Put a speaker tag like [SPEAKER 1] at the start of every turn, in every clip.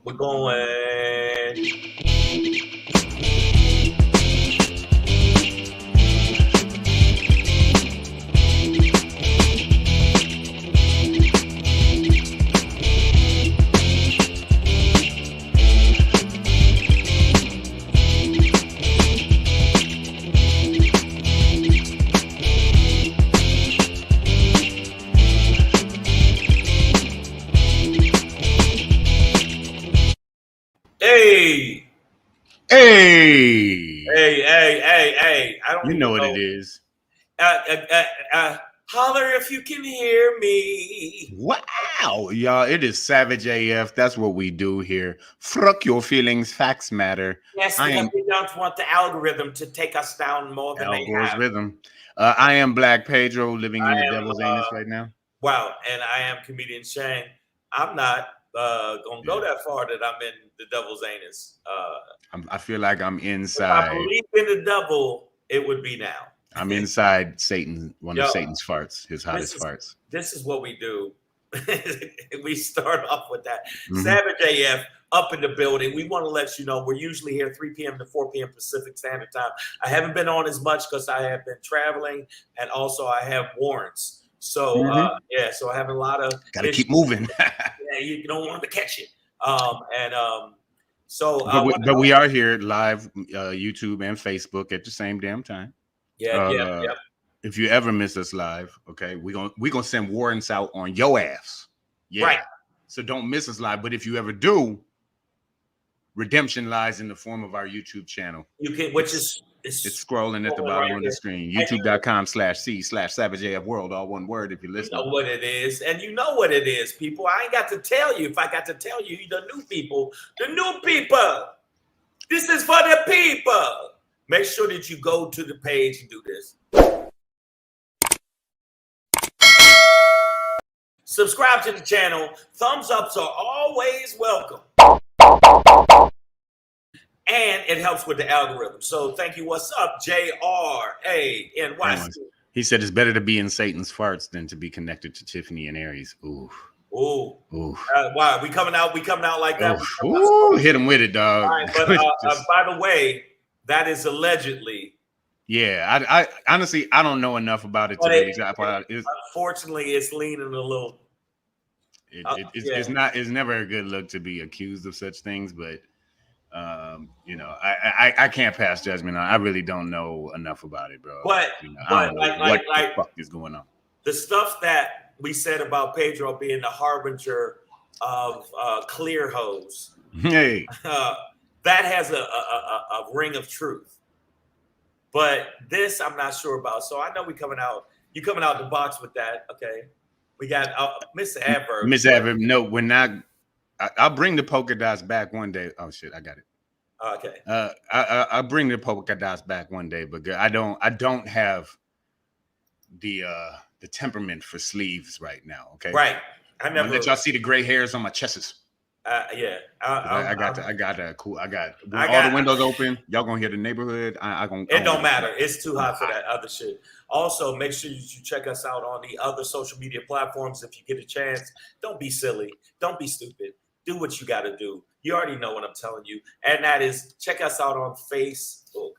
[SPEAKER 1] We're going. Hey,
[SPEAKER 2] Hey,
[SPEAKER 1] hey! I don't
[SPEAKER 2] you
[SPEAKER 1] even
[SPEAKER 2] know what it is.
[SPEAKER 1] Holler if you can hear me.
[SPEAKER 2] Wow, y'all, it is Savage AF. That's what we do here. Fuck your feelings, facts matter.
[SPEAKER 1] Yes,
[SPEAKER 2] I
[SPEAKER 1] because
[SPEAKER 2] am
[SPEAKER 1] we don't want the algorithm to take us down more than
[SPEAKER 2] Al
[SPEAKER 1] they
[SPEAKER 2] Gore's
[SPEAKER 1] have.
[SPEAKER 2] rhythm. I am Black Pedro, living in
[SPEAKER 1] I
[SPEAKER 2] the
[SPEAKER 1] am,
[SPEAKER 2] devil's anus right now.
[SPEAKER 1] wow, and I am comedian Shane. I'm not gonna go that far that I'm in the devil's anus.
[SPEAKER 2] I feel like I'm
[SPEAKER 1] If I
[SPEAKER 2] inside.
[SPEAKER 1] believe in the devil, it would be now.
[SPEAKER 2] I'm inside Satan, one of
[SPEAKER 1] Yo,
[SPEAKER 2] Satan's farts, his hottest farts.
[SPEAKER 1] This is what we do. We start off with that.
[SPEAKER 2] Mhm.
[SPEAKER 1] Savage AF up in the building. We want to let you know we're usually here 3 p.m. to 4 p.m. Pacific Standard Time. I haven't been on as much because I have been traveling and also I have warrants. So so I have a lot of
[SPEAKER 2] Gotta keep moving.
[SPEAKER 1] yeah, you don't want to catch it.
[SPEAKER 2] But we are here live, YouTube and Facebook at the same damn time.
[SPEAKER 1] Yeah.
[SPEAKER 2] If you ever miss us live, okay, we're gonna send warrants out on your ass. Yeah.
[SPEAKER 1] Right.
[SPEAKER 2] So don't miss us live. But if you ever do, redemption lies in the form of our YouTube channel.
[SPEAKER 1] You can,
[SPEAKER 2] it's scrolling at the bottom of the screen. YouTube.com/C/SavageAF World, all one word. If you're listening,
[SPEAKER 1] you know what it is, and you know what it is, people. I ain't got to tell you. If I got to tell you, the new people. This is for the people. Make sure that you go to the page and do this. Subscribe to the channel. Thumbs ups are always welcome. And it helps with the algorithm. So thank you. What's up, JRANYC?
[SPEAKER 2] He said it's better to be in Satan's farts than to be connected to Tiffany and Aries. Ooh.
[SPEAKER 1] Wow, we coming out like that.
[SPEAKER 2] Ooh, hit him with it, dog.
[SPEAKER 1] Right, but by the way, that is allegedly.
[SPEAKER 2] Yeah, I honestly I don't know enough about it today.
[SPEAKER 1] Unfortunately, it's leaning a little.
[SPEAKER 2] It's never a good look to be accused of such things, but I can't pass judgment on. I really don't know enough about it, bro.
[SPEAKER 1] But
[SPEAKER 2] I don't know what the fuck is going on.
[SPEAKER 1] The stuff that we said about Pedro being the harbinger of clear hose.
[SPEAKER 2] Hey,
[SPEAKER 1] that has a ring of truth. But this I'm not sure about. So I know you coming out the box with that. Okay. We got Miss Adverb.
[SPEAKER 2] Miss Adverb, no, we're not. I'll bring the polka dots back one day. Oh shit, I got it.
[SPEAKER 1] Okay.
[SPEAKER 2] I'll bring the polka dots back one day, but I don't have the temperament for sleeves right now. Okay.
[SPEAKER 1] Right.
[SPEAKER 2] I'm gonna let y'all see the gray hairs on my chests.
[SPEAKER 1] Yeah.
[SPEAKER 2] I got all the windows open. Y'all gonna hear the neighborhood.
[SPEAKER 1] It don't matter. It's too hot for that other shit. Also, make sure you check us out on the other social media platforms if you get a chance. Don't be silly. Don't be stupid. Do what you got to do. You already know what I'm telling you. And that is check us out on Facebook.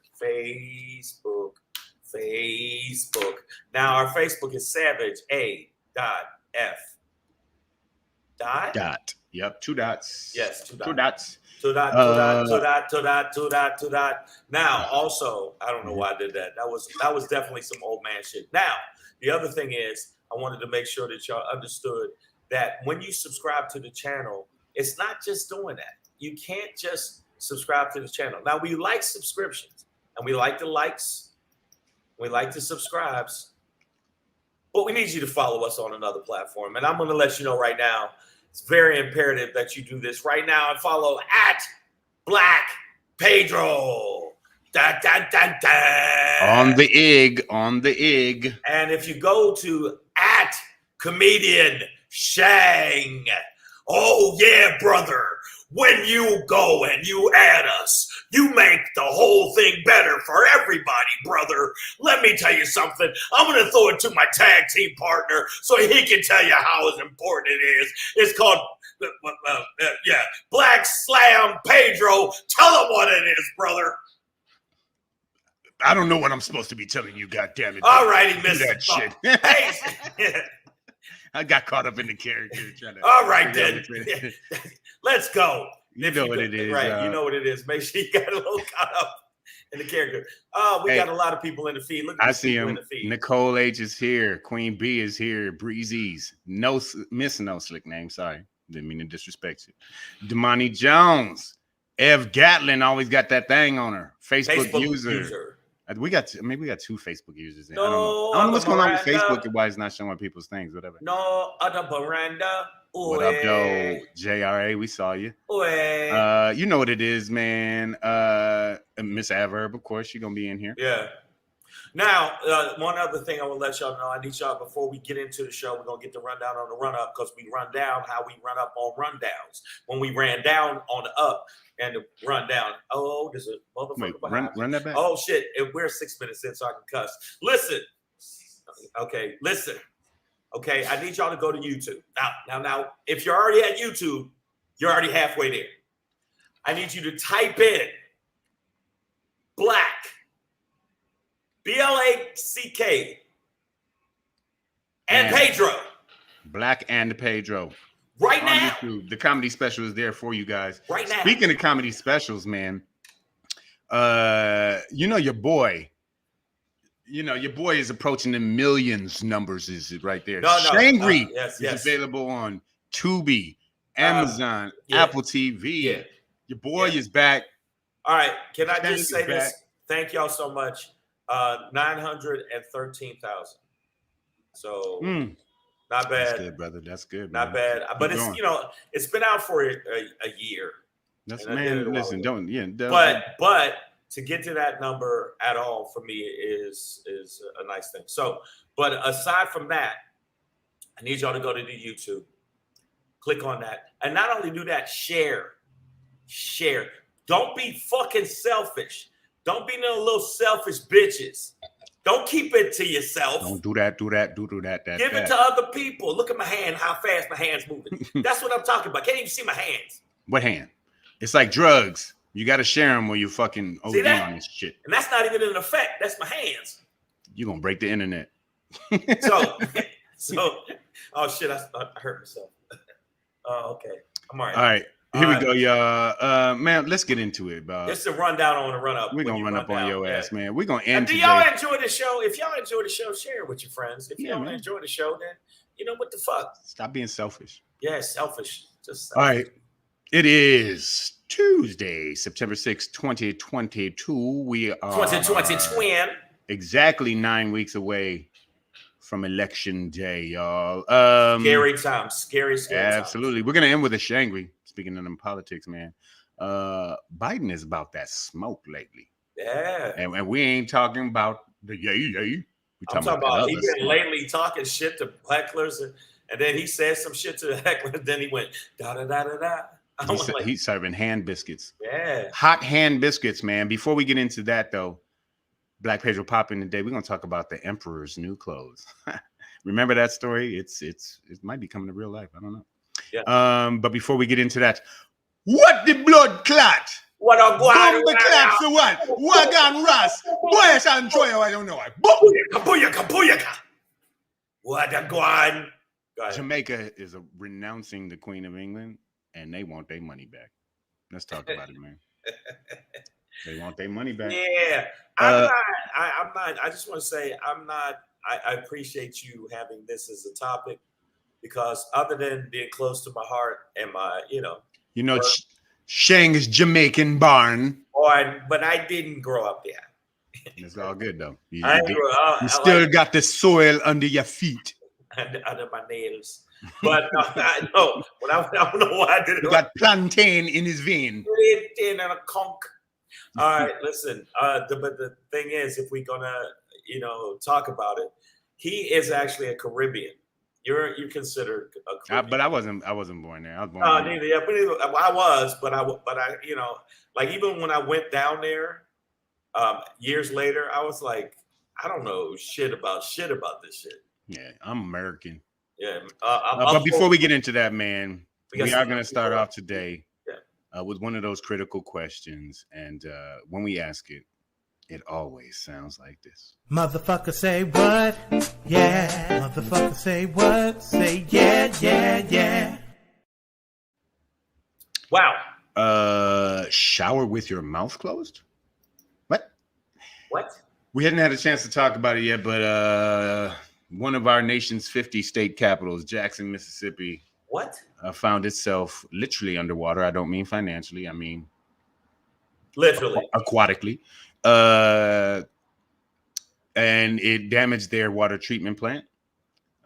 [SPEAKER 1] Now, our Facebook is Savage A.F.
[SPEAKER 2] Dot. Yep, 2 dots.
[SPEAKER 1] Yes, 2 dots.
[SPEAKER 2] 2 dots.
[SPEAKER 1] 2 dot. Now, also, I don't know why I did that. That was definitely some old man shit. Now, the other thing is, I wanted to make sure that y'all understood that when you subscribe to the channel, it's not just doing that. You can't just subscribe to the channel. Now, we like subscriptions, and we like the likes, we like the subscribes, but we need you to follow us on another platform. And I'm going to let you know right now, it's very imperative that you do this right now and follow at Black Pedro. Dun, dun, dun, dun.
[SPEAKER 2] On the egg.
[SPEAKER 1] And if you go to at comedian Shang, oh yeah, brother. When you go and you add us, you make the whole thing better for everybody, brother. Let me tell you something. I'm going to throw it to my tag team partner so he can tell you how important it is. It's called, Black Slam Pedro. Tell him what it is, brother.
[SPEAKER 2] I don't know what I'm supposed to be telling you, goddammit.
[SPEAKER 1] All righty, Mr.
[SPEAKER 2] that shit.
[SPEAKER 1] Hey.
[SPEAKER 2] I got caught up in the character.
[SPEAKER 1] All right, then. Let's go.
[SPEAKER 2] You know what it is.
[SPEAKER 1] Right, you know what it is. Make sure you got a little caught up in the character. We got a lot of people in the feed. Look at
[SPEAKER 2] I see him.
[SPEAKER 1] The
[SPEAKER 2] Nicole H is here. Queen B is here. Breezy's. No slick name. Sorry. Didn't mean to disrespect you. Damani Jones. Ev Gatlin always got that thing on her. Facebook user. We got two Facebook users. I don't know what's going on with Facebook and why it's not showing people's things, whatever.
[SPEAKER 1] No other Miranda.
[SPEAKER 2] What up, though? JRA, we saw you. You know what it is, man. Miss Adverb, of course, she's gonna be in here.
[SPEAKER 1] Yeah. Now, one other thing I will let y'all know. I need y'all, before we get into the show, we're going to get the rundown on the run up, because we run down how we run up on rundowns. When we ran down on the up and the run down. Oh, there's a motherfucker behind
[SPEAKER 2] run that back.
[SPEAKER 1] Oh, shit. We're 6 minutes in, so I can cuss. Listen. Okay, listen. Okay, I need y'all to go to YouTube. Now, if you're already at YouTube, you're already halfway there. I need you to type in Black. BLACK and Pedro.
[SPEAKER 2] Black and Pedro.
[SPEAKER 1] Right
[SPEAKER 2] on
[SPEAKER 1] now.
[SPEAKER 2] YouTube. The comedy special is there for you guys.
[SPEAKER 1] Right now.
[SPEAKER 2] Speaking of comedy specials, man, your boy. Your boy is approaching the millions numbers. Is it right there? Shangry
[SPEAKER 1] is
[SPEAKER 2] available on Tubi, Amazon, Apple TV.
[SPEAKER 1] Yeah.
[SPEAKER 2] Your boy is back.
[SPEAKER 1] All right. Can I just say this? Thank y'all so much. 913,000. So not bad.
[SPEAKER 2] That's good, brother. That's good.
[SPEAKER 1] Not bad. But it's it's been out for a year.
[SPEAKER 2] That's man. Listen, don't.
[SPEAKER 1] But to get to that number at all for me is a nice thing. So, but aside from that, I need y'all to go to the YouTube, click on that, and not only do that, share. Don't be fucking selfish. Don't be no little selfish bitches. Don't keep it to yourself.
[SPEAKER 2] Don't do that. Give
[SPEAKER 1] it to other people. Look at my hand, how fast my hand's moving. That's what I'm talking about. Can't even see my hands.
[SPEAKER 2] What hand? It's like drugs. You got to share them when you fucking OD on this shit.
[SPEAKER 1] And that's not even an effect. That's my hands.
[SPEAKER 2] You're going to break the internet.
[SPEAKER 1] so, oh shit, I hurt myself. Oh, okay. I'm all right.
[SPEAKER 2] All right. Here we go, y'all. Man, let's get into it, bro.
[SPEAKER 1] It's a rundown on the run up.
[SPEAKER 2] We're going to run up on your ass, man. We're going to end
[SPEAKER 1] today. Do y'all enjoy the show? If y'all enjoy the show, share it with your friends. If you don't enjoy the show, then what the fuck?
[SPEAKER 2] Stop being selfish.
[SPEAKER 1] Yeah, selfish. Just selfish.
[SPEAKER 2] All right. It is Tuesday, September 6th, 2022. We are
[SPEAKER 1] 2020
[SPEAKER 2] exactly 9 weeks away from election day, y'all.
[SPEAKER 1] Scary times. Scary
[SPEAKER 2] absolutely.
[SPEAKER 1] times.
[SPEAKER 2] We're going to end with a Shangry. Speaking of them politics, man, Biden is about that smoke lately.
[SPEAKER 1] Yeah.
[SPEAKER 2] And we ain't talking about the yay.
[SPEAKER 1] We talking about he been lately talking shit to hecklers, and then he said some shit to the heckler, and then he went da-da-da-da-da.
[SPEAKER 2] He's serving hand biscuits.
[SPEAKER 1] Yeah.
[SPEAKER 2] Hot hand biscuits, man. Before we get into that, though, Black Pedro pop in today, we're going to talk about the Emperor's new clothes. Remember that story? It might be coming to real life. I don't know.
[SPEAKER 1] Yeah.
[SPEAKER 2] But before we get into that, what the blood clot?
[SPEAKER 1] What a guan?
[SPEAKER 2] Bomba clot for what? Wagon Ross. Boy, I'm trying. I don't know.
[SPEAKER 1] Kapuyaka. What a guan?
[SPEAKER 2] Jamaica is renouncing the Queen of England, and they want their money back. Let's talk about it, man. They want their money back.
[SPEAKER 1] Yeah. I'm not. I just want to say I'm not. I appreciate you having this as a topic. Because other than being close to my heart and my,
[SPEAKER 2] Shang's Jamaican barn.
[SPEAKER 1] But I didn't grow up there.
[SPEAKER 2] It's all good though. You still got the soil under your feet,
[SPEAKER 1] under my nails. But I know. But I don't know why I did it.
[SPEAKER 2] You got plantain in his vein.
[SPEAKER 1] Plantain and a conch. All right, listen. But the thing is, if we're gonna, talk about it, he is actually a Caribbean. You're considered a Caribbean.
[SPEAKER 2] But I wasn't born there. I was born.
[SPEAKER 1] Neither. Yeah, I was, but I like even when I went down there, years later, I was like, I don't know shit about this shit.
[SPEAKER 2] Yeah, I'm American.
[SPEAKER 1] Yeah.
[SPEAKER 2] But before we get into that, man, we are going to start off today with one of those critical questions. And when we ask it, it always sounds like this.
[SPEAKER 3] Motherfucker say what? Yeah. Motherfucker say what? Say yeah.
[SPEAKER 1] Wow.
[SPEAKER 2] Shower with your mouth closed?
[SPEAKER 1] What?
[SPEAKER 2] We hadn't had a chance to talk about it yet, but one of our nation's 50 state capitals, Jackson, Mississippi,
[SPEAKER 1] What?
[SPEAKER 2] Found itself literally underwater. I don't mean financially. I mean
[SPEAKER 1] literally
[SPEAKER 2] aquatically. And it damaged their water treatment plant.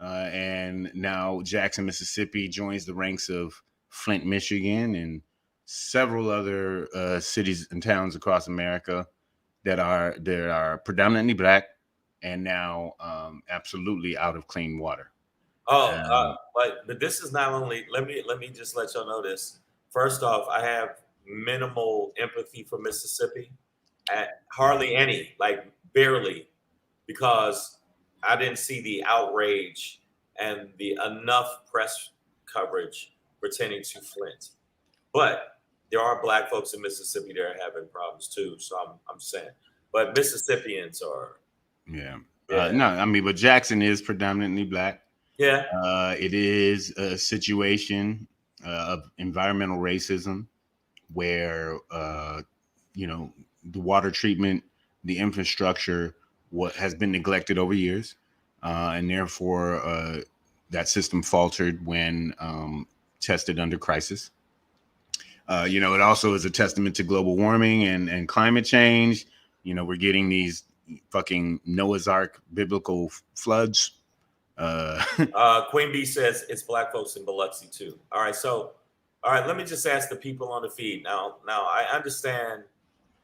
[SPEAKER 2] And now Jackson, Mississippi joins the ranks of Flint, Michigan, and several other cities and towns across America that are predominantly Black and now absolutely out of clean water.
[SPEAKER 1] But this is not only. Let me just let y'all know this. First off, I have minimal empathy for Mississippi, hardly any, like barely, because I didn't see the outrage and the enough press coverage pertaining to Flint. But there are Black folks in Mississippi that are having problems too. So I'm saying, but Mississippians are.
[SPEAKER 2] Yeah. No, I mean, but Jackson is predominantly Black.
[SPEAKER 1] Yeah.
[SPEAKER 2] It is a situation of environmental racism where, the water treatment, the infrastructure, what has been neglected over years. And therefore, that system faltered when tested under crisis. It also is a testament to global warming and climate change. We're getting these fucking Noah's Ark biblical floods.
[SPEAKER 1] Queen B says it's Black folks in Biloxi too. All right, let me just ask the people on the feed. Now I understand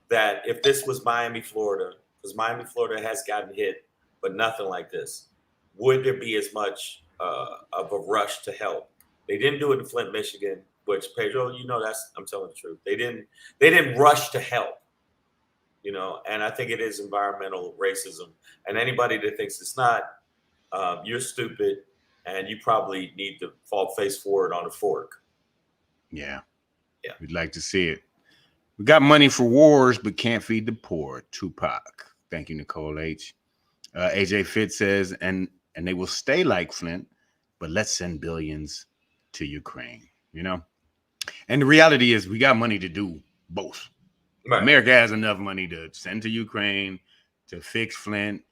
[SPEAKER 1] that if this was Miami, Florida, because Miami, Florida has gotten hit, but nothing like this, would there be as much of a rush to help? They didn't do it in Flint, Michigan, which Pedro, I'm telling the truth. They didn't rush to help, and I think it is environmental racism. And anybody that thinks it's not, you're stupid, and you probably need to fall face forward on a fork.
[SPEAKER 2] Yeah. We'd like to see it. We got money for wars, but can't feed the poor. Tupac. Thank you, Nicole H. AJ Fitz says, and they will stay like Flint, but let's send billions to Ukraine. And the reality is, we got money to do both. Right. America has enough money to send to Ukraine, to fix Flint,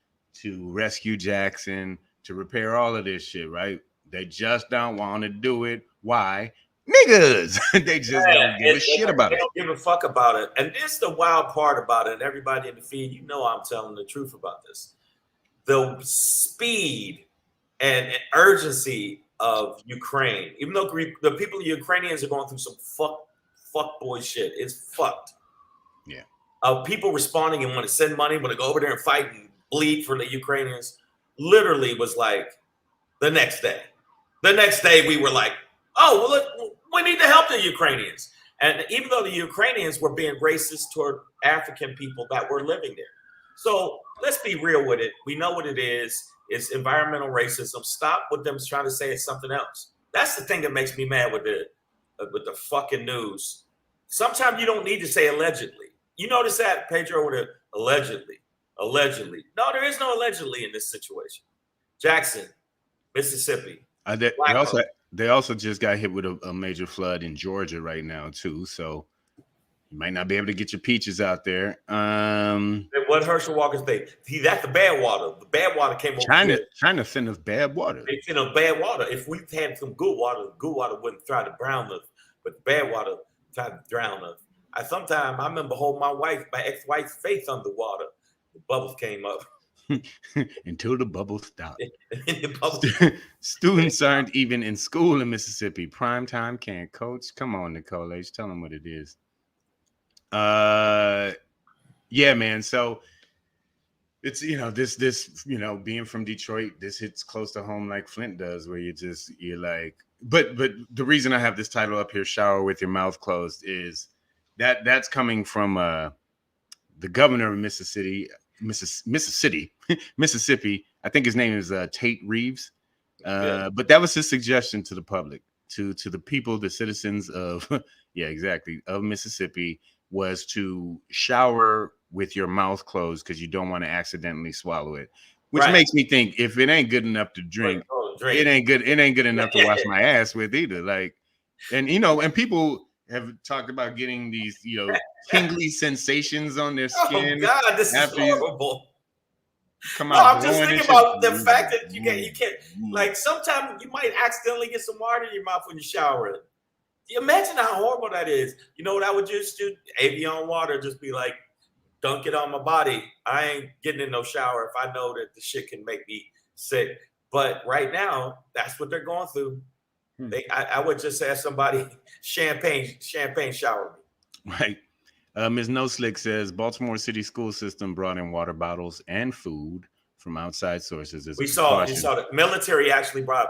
[SPEAKER 2] to rescue Jackson, to repair all of this shit, right? They just don't want to do it. Why? Niggas. They just don't give a shit about it.
[SPEAKER 1] They don't give a fuck about it. And this is the wild part about it. Everybody in the feed, I'm telling the truth about this. The speed and urgency of Ukraine, even though the people, the Ukrainians, are going through some fuck boy shit. It's fucked.
[SPEAKER 2] Yeah.
[SPEAKER 1] People responding and want to send money, want to go over there and fight and bleed for the Ukrainians, literally was like the next day. The next day we were like, oh, well, look, we need to help the Ukrainians. And even though the Ukrainians were being racist toward African people that were living there. So let's be real with it. We know what it is. It's environmental racism. Stop with them trying to say it's something else. That's the thing that makes me mad with the fucking news. Sometimes you don't need to say allegedly. You notice that, Pedro, with allegedly. No, there is no allegedly in this situation. Jackson, Mississippi.
[SPEAKER 2] They also just got hit with a major flood in Georgia right now too. So you might not be able to get your peaches out there.
[SPEAKER 1] What Herschel Walker say? See, that's the bad water. The bad water came over.
[SPEAKER 2] China sent us bad water.
[SPEAKER 1] They sent us bad water. If we had some good water wouldn't try to drown us, but the bad water tried to drown us. I remember holding my ex-wife's face underwater. The bubbles came up.
[SPEAKER 2] Until the bubbles stopped. Students aren't even in school in Mississippi. Primetime can't coach. Come on, Nicole H. Tell them what it is. Yeah, man. So it's, this, being from Detroit, this hits close to home like Flint does, where you're like, but the reason I have this title up here, Shower with Your Mouth Closed, is that's coming from the governor of Mississippi. I think his name is Tate Reeves. But that was his suggestion to the public. to the people, the citizens of of Mississippi, was to shower with your mouth closed because you don't want to accidentally swallow it. Which makes me think, if it ain't good enough to drink, it ain't good enough to wash my ass with either. Like, and and people have talked about getting these, tingly sensations on their skin.
[SPEAKER 1] Oh God, this is horrible.
[SPEAKER 2] I'm
[SPEAKER 1] just thinking about the fact that you can't like, sometimes you might accidentally get some water in your mouth when you shower. Imagine how horrible that is. You know what I would just do? Avion water, just be like, dunk it on my body. I ain't getting in no shower if I know that the shit can make me sick. But right now, that's what they're going through. I would just ask somebody, champagne shower me.
[SPEAKER 2] Right. Ms. No Slick says Baltimore City school system brought in water bottles and food from outside sources.
[SPEAKER 1] We saw the military actually brought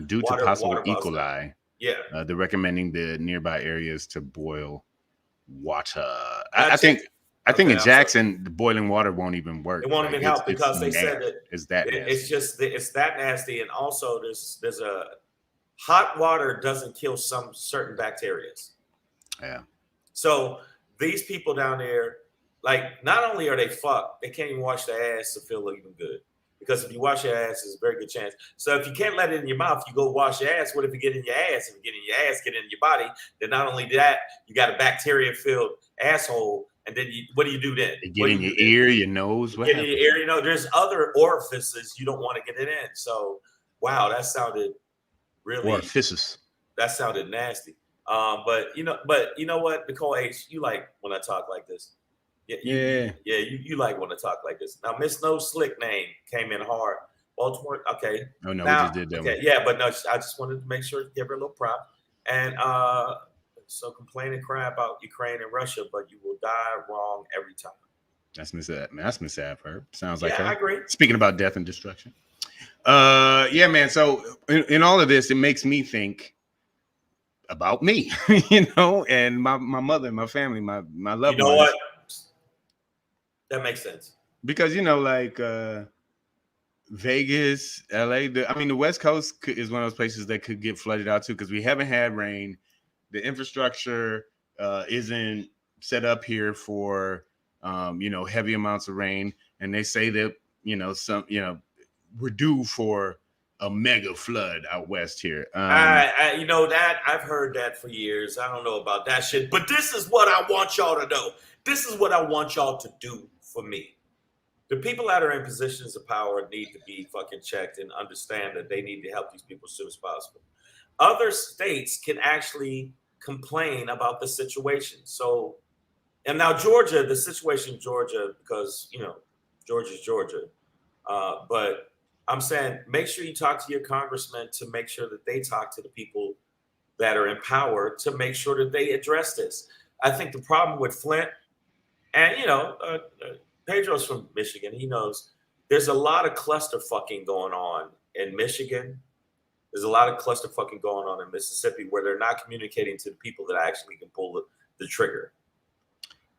[SPEAKER 2] due to possible E. coli.
[SPEAKER 1] Yeah,
[SPEAKER 2] they're recommending the nearby areas to boil water. I think in Jackson, the boiling water won't even work.
[SPEAKER 1] It won't even help because they said that
[SPEAKER 2] it's that nasty.
[SPEAKER 1] It's that nasty, and also there's a hot water doesn't kill some certain bacteria.
[SPEAKER 2] Yeah.
[SPEAKER 1] So these people down there, like, not only are they fucked, they can't even wash their ass to feel even good. Because if you wash your ass, there's a very good chance. So if you can't let it in your mouth, you go wash your ass. What if you get in your ass? If you get in your ass, get in your body, then not only that, you got a bacteria-filled asshole. And then what do you do then?
[SPEAKER 2] You get in your ear, your nose.
[SPEAKER 1] Get in your ear. There's other orifices you don't want to get it in. So, wow, that sounded really...
[SPEAKER 2] Orifices.
[SPEAKER 1] That sounded nasty. But you know what, Nicole H., you like when I talk like this. You like when I talk like this. Now, Miss No Slick name came in hard. Baltimore, okay.
[SPEAKER 2] Oh no,
[SPEAKER 1] now,
[SPEAKER 2] we just did that.
[SPEAKER 1] Okay,
[SPEAKER 2] one.
[SPEAKER 1] Yeah, but no, I just wanted to make sure to give her a little prop. And so complain and cry about Ukraine and Russia, but you will die wrong every time.
[SPEAKER 2] That's Miss Herb. Sounds like her.
[SPEAKER 1] I agree.
[SPEAKER 2] Speaking about death and destruction. Man. So in all of this, it makes me think about me, and my mother and my family, my loved ones.
[SPEAKER 1] You know what? That makes sense.
[SPEAKER 2] Because, Vegas, LA, the West Coast is one of those places that could get flooded out too, because we haven't had rain. The infrastructure isn't set up here for, heavy amounts of rain. And they say that, we're due for a mega flood out west here.
[SPEAKER 1] That I've heard that for years. I don't know about that shit, but this is what I want y'all to know. This is what I want y'all to do for me. The people that are in positions of power need to be fucking checked and understand that they need to help these people as soon as possible. Other states can actually complain about the situation. So, and now Georgia, the situation in Georgia, because, Georgia's Georgia. But I'm saying, make sure you talk to your congressman to make sure that they talk to the people that are in power to make sure that they address this. I think the problem with Flint, and Pedro's from Michigan, he knows there's a lot of cluster fucking going on in Michigan. There's a lot of cluster fucking going on in Mississippi where they're not communicating to the people that actually can pull the trigger.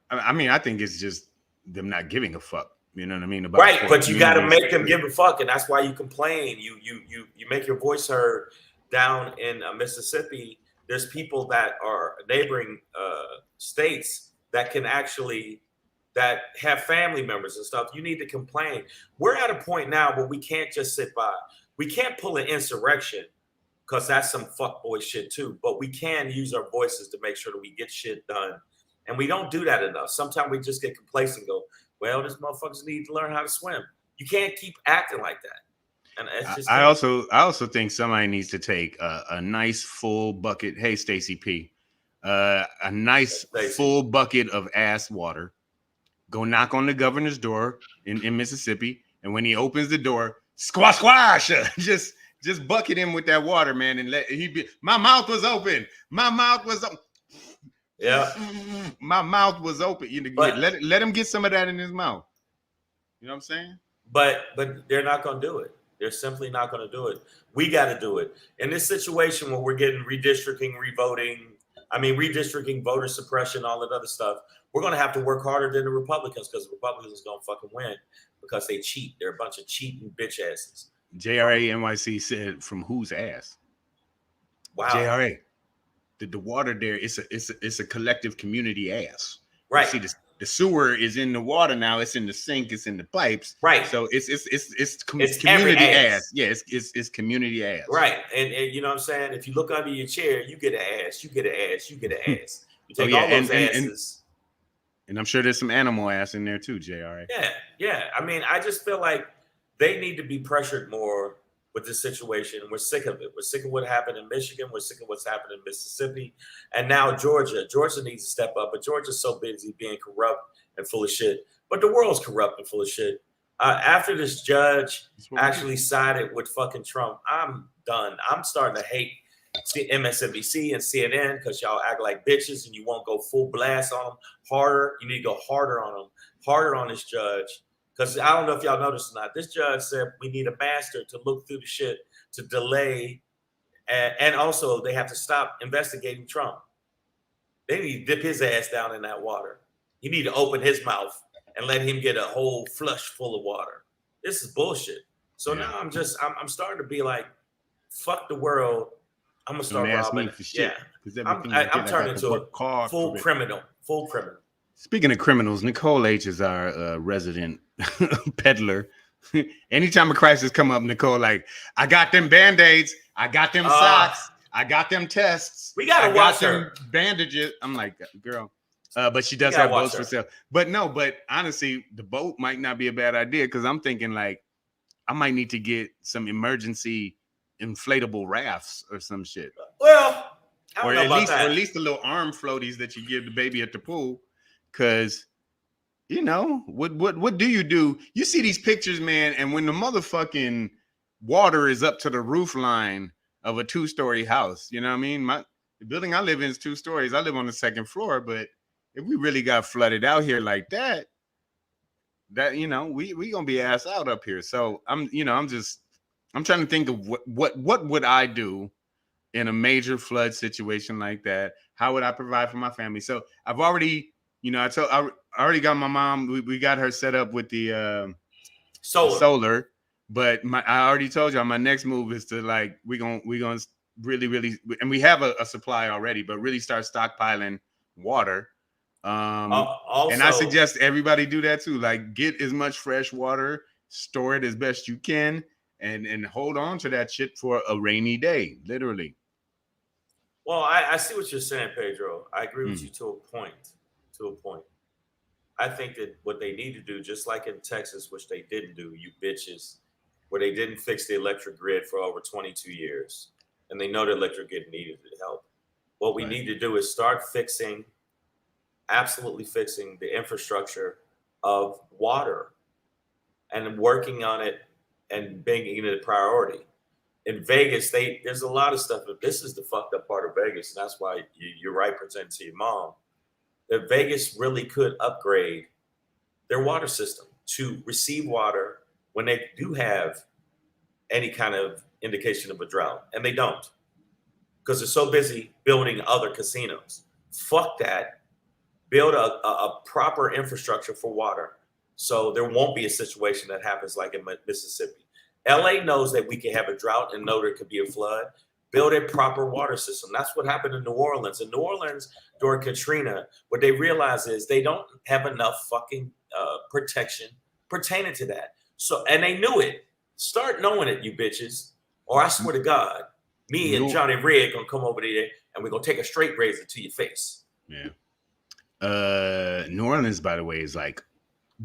[SPEAKER 2] I think it's just them not giving a fuck. You know what I mean?
[SPEAKER 1] Right, but you got to make them give a fuck, and that's why you complain. You make your voice heard down in Mississippi. There's people that are neighboring states that can actually that have family members and stuff. You need to complain. We're at a point now where we can't just sit by. We can't pull an insurrection because that's some fuckboy shit too. But we can use our voices to make sure that we get shit done, and we don't do that enough. Sometimes we just get complacent and go, well, these motherfuckers need to learn how to swim. You can't keep acting like that. And it's just
[SPEAKER 2] I also think somebody needs to take a nice full bucket. Hey, Stacey P, a nice full bucket of ass water. Go knock on the governor's door in Mississippi, and when he opens the door, squash, just bucket him with that water, man, and let he be. My mouth was open.
[SPEAKER 1] Yeah,
[SPEAKER 2] my mouth was open. Let him get some of that in his mouth. You know what I'm saying?
[SPEAKER 1] But they're not going to do it. They're simply not going to do it. We got to do it. In this situation where we're getting redistricting, voter suppression, all that other stuff, we're going to have to work harder than the Republicans because the Republicans are going to fucking win because they cheat. They're a bunch of cheating bitch asses.
[SPEAKER 2] JRA NYC said, from whose ass?
[SPEAKER 1] Wow.
[SPEAKER 2] JRA. The water there, it's a collective community ass.
[SPEAKER 1] Right.
[SPEAKER 2] You see, the sewer is in the water now. It's in the sink. It's in the pipes.
[SPEAKER 1] Right.
[SPEAKER 2] So it's
[SPEAKER 1] ass.
[SPEAKER 2] community ass. Yeah, it's community ass.
[SPEAKER 1] Right. And you know what I'm saying? If you look under your chair, you get an ass. You get an ass. You get an ass. You take all those asses.
[SPEAKER 2] And I'm sure there's some animal ass in there too, JRA.
[SPEAKER 1] Yeah. I mean, I just feel like they need to be pressured more with this situation. We're sick of it. We're sick of what happened in Michigan. We're sick of what's happened in Mississippi. And now Georgia. Georgia needs to step up, but Georgia's so busy being corrupt and full of shit. But the world's corrupt and full of shit. After this judge actually sided with fucking Trump, I'm done. I'm starting to hate MSNBC and CNN because y'all act like bitches and you won't go full blast on them harder. You need to go harder on them, harder on this judge. Because I don't know if y'all noticed or not. This judge said we need a master to look through the shit to delay. And also they have to stop investigating Trump. They need to dip his ass down in that water. You need to open his mouth and let him get a whole flush full of water. This is bullshit. So now I'm starting to be like, fuck the world. I'm going to start robbing.
[SPEAKER 2] Yeah.
[SPEAKER 1] I'm turning into a full criminal. Full criminal.
[SPEAKER 2] Speaking of criminals, Nicole H is our resident peddler. Anytime a crisis come up, Nicole, like, I got them Band-Aids, I got them socks, I got them tests.
[SPEAKER 1] We gotta watch her.
[SPEAKER 2] Bandages. I'm like, girl. But she does have boats for sale. But honestly, the boat might not be a bad idea because I'm thinking like I might need to get some emergency inflatable rafts or some shit.
[SPEAKER 1] Well, I don't know about that.
[SPEAKER 2] Or at least the little arm floaties that you give the baby at the pool. Cause you know, what do? You see these pictures, man, and when the motherfucking water is up to the roof line of a 2-story house, you know what I mean? The building I live in is 2 stories. I live on the 2nd floor, but if we really got flooded out here like that, you know, we gonna be ass out up here. So I'm trying to think of what would I do in a major flood situation like that? How would I provide for my family? So I've already, you know, I already got my mom. We got her set up with the solar. But I already told y'all my next move is to like we gonna really, and we have a supply already, but really start stockpiling water. Also, and I suggest everybody do that too. Like, get as much fresh water, store it as best you can, and hold on to that shit for a rainy day, literally.
[SPEAKER 1] Well, I see what you're saying, Pedro. I agree with you to a point. I think that what they need to do, just like in Texas, which they didn't do, you bitches, where they didn't fix the electric grid for over 22 years, and they know the electric grid needed help. What we need to do is start absolutely fixing the infrastructure of water and working on it and making it a priority. In Vegas, there's a lot of stuff, but this is the fucked up part of Vegas, and that's why you're right, presenting to your mom, that Vegas really could upgrade their water system to receive water when they do have any kind of indication of a drought, and they don't, because they're so busy building other casinos. Fuck that. Build a proper infrastructure for water so there won't be a situation that happens like in Mississippi. LA knows that we can have a drought and know there could be a flood. Build a proper water system. That's what happened in New Orleans. In New Orleans, during Katrina, what they realize is they don't have enough fucking protection pertaining to that. So, and they knew it. Start knowing it, you bitches. Or I swear to God, me and Johnny Red gonna come over there and we're gonna take a straight razor to your face.
[SPEAKER 2] Yeah. New Orleans, by the way, is like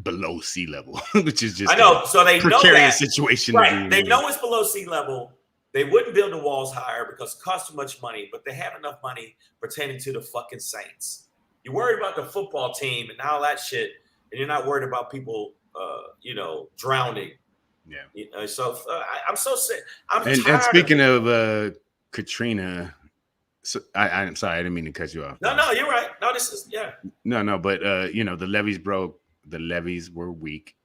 [SPEAKER 2] below sea level, which is just
[SPEAKER 1] I know. So they know that
[SPEAKER 2] situation.
[SPEAKER 1] Right. They know it's below sea level. They wouldn't build the walls higher because it costs too much money, but they have enough money pertaining to the fucking Saints. You're worried about the football team and all that shit, and you're not worried about people, drowning. Yeah. So I'm so sick.
[SPEAKER 2] And speaking of Katrina, so I'm sorry, I didn't mean to cut you off.
[SPEAKER 1] No, you're right. No, this is
[SPEAKER 2] No, but the levees broke. The levees were weak.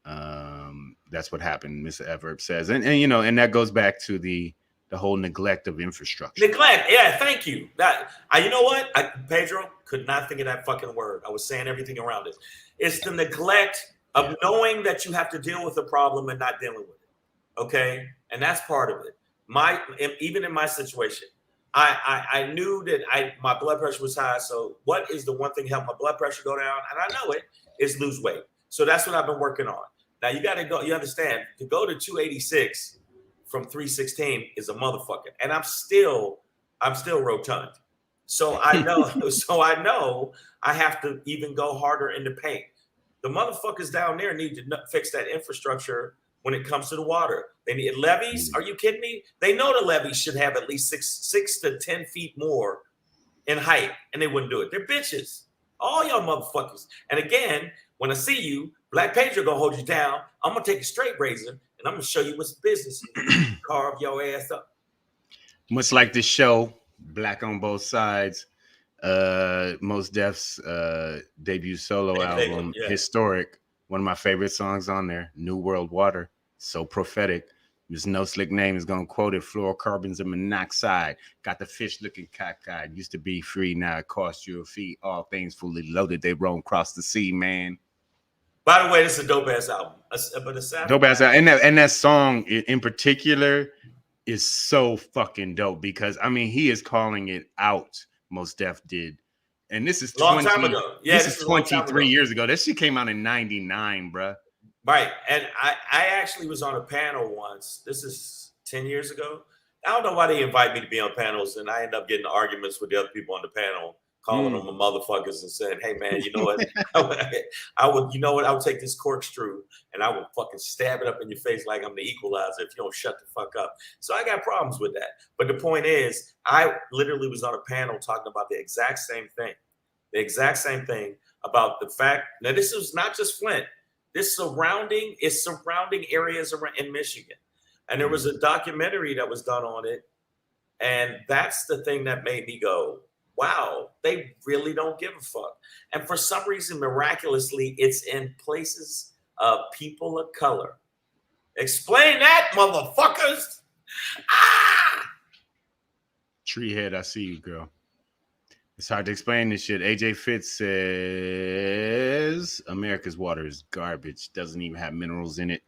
[SPEAKER 2] That's what happened, Mr. Everett says, and that goes back to the whole neglect of infrastructure.
[SPEAKER 1] Neglect, yeah. Thank you. That you know what, Pedro could not think of that fucking word. I was saying everything around it. It's the neglect of knowing that you have to deal with a problem and not dealing with it. Okay, and that's part of it. Even in my situation, I knew that my blood pressure was high. So what is the one thing help my blood pressure go down? And I know it is lose weight. So that's what I've been working on. Now you got to go. You understand to go to 286 from 316 is a motherfucker, and I'm still rotund. So I know. I know I have to even go harder in the paint. The motherfuckers down there need to fix that infrastructure when it comes to the water. They need levees. Are you kidding me? They know the levees should have at least 6 to 10 feet more in height, and they wouldn't do it. They're bitches. All y'all motherfuckers. And again, when I see you, Black Pedro gonna hold you down. I'm gonna take a straight razor and I'm gonna show you what's business. Carve your ass up.
[SPEAKER 2] Much like this show, Black on Both Sides, Mos Def's debut solo album, Historic. One of my favorite songs on there, New World Water. So prophetic. This no slick name is gonna quote it: fluorocarbons and monoxide. Got the fish looking cockeyed. Used to be free, now it costs you a fee. All things fully loaded, they roam across the sea, man.
[SPEAKER 1] By the way, this is a dope ass album. But it's
[SPEAKER 2] dope ass album. And that song in particular is so fucking dope because I mean he is calling it out. Mos Def did. And this is
[SPEAKER 1] long time ago. Yeah,
[SPEAKER 2] this is 23 years ago. That shit came out in 99, bruh.
[SPEAKER 1] Right. And I actually was on a panel once. This is 10 years ago. I don't know why they invite me to be on panels, and I end up getting arguments with the other people on the panel, calling them motherfuckers and saying, hey man, you know what? I would take this corkscrew and I would fucking stab it up in your face like I'm the equalizer if you don't shut the fuck up. So I got problems with that. But the point is, I literally was on a panel talking about the exact same thing. The exact same thing about the fact that this is not just Flint. This surrounding areas around in Michigan. And there was a documentary that was done on it. And that's the thing that made me go, wow, they really don't give a fuck. And for some reason, miraculously, it's in places of people of color. Explain that, motherfuckers. Ah!
[SPEAKER 2] Treehead, I see you, girl. It's hard to explain this shit. AJ Fitz says America's water is garbage. Doesn't even have minerals in it,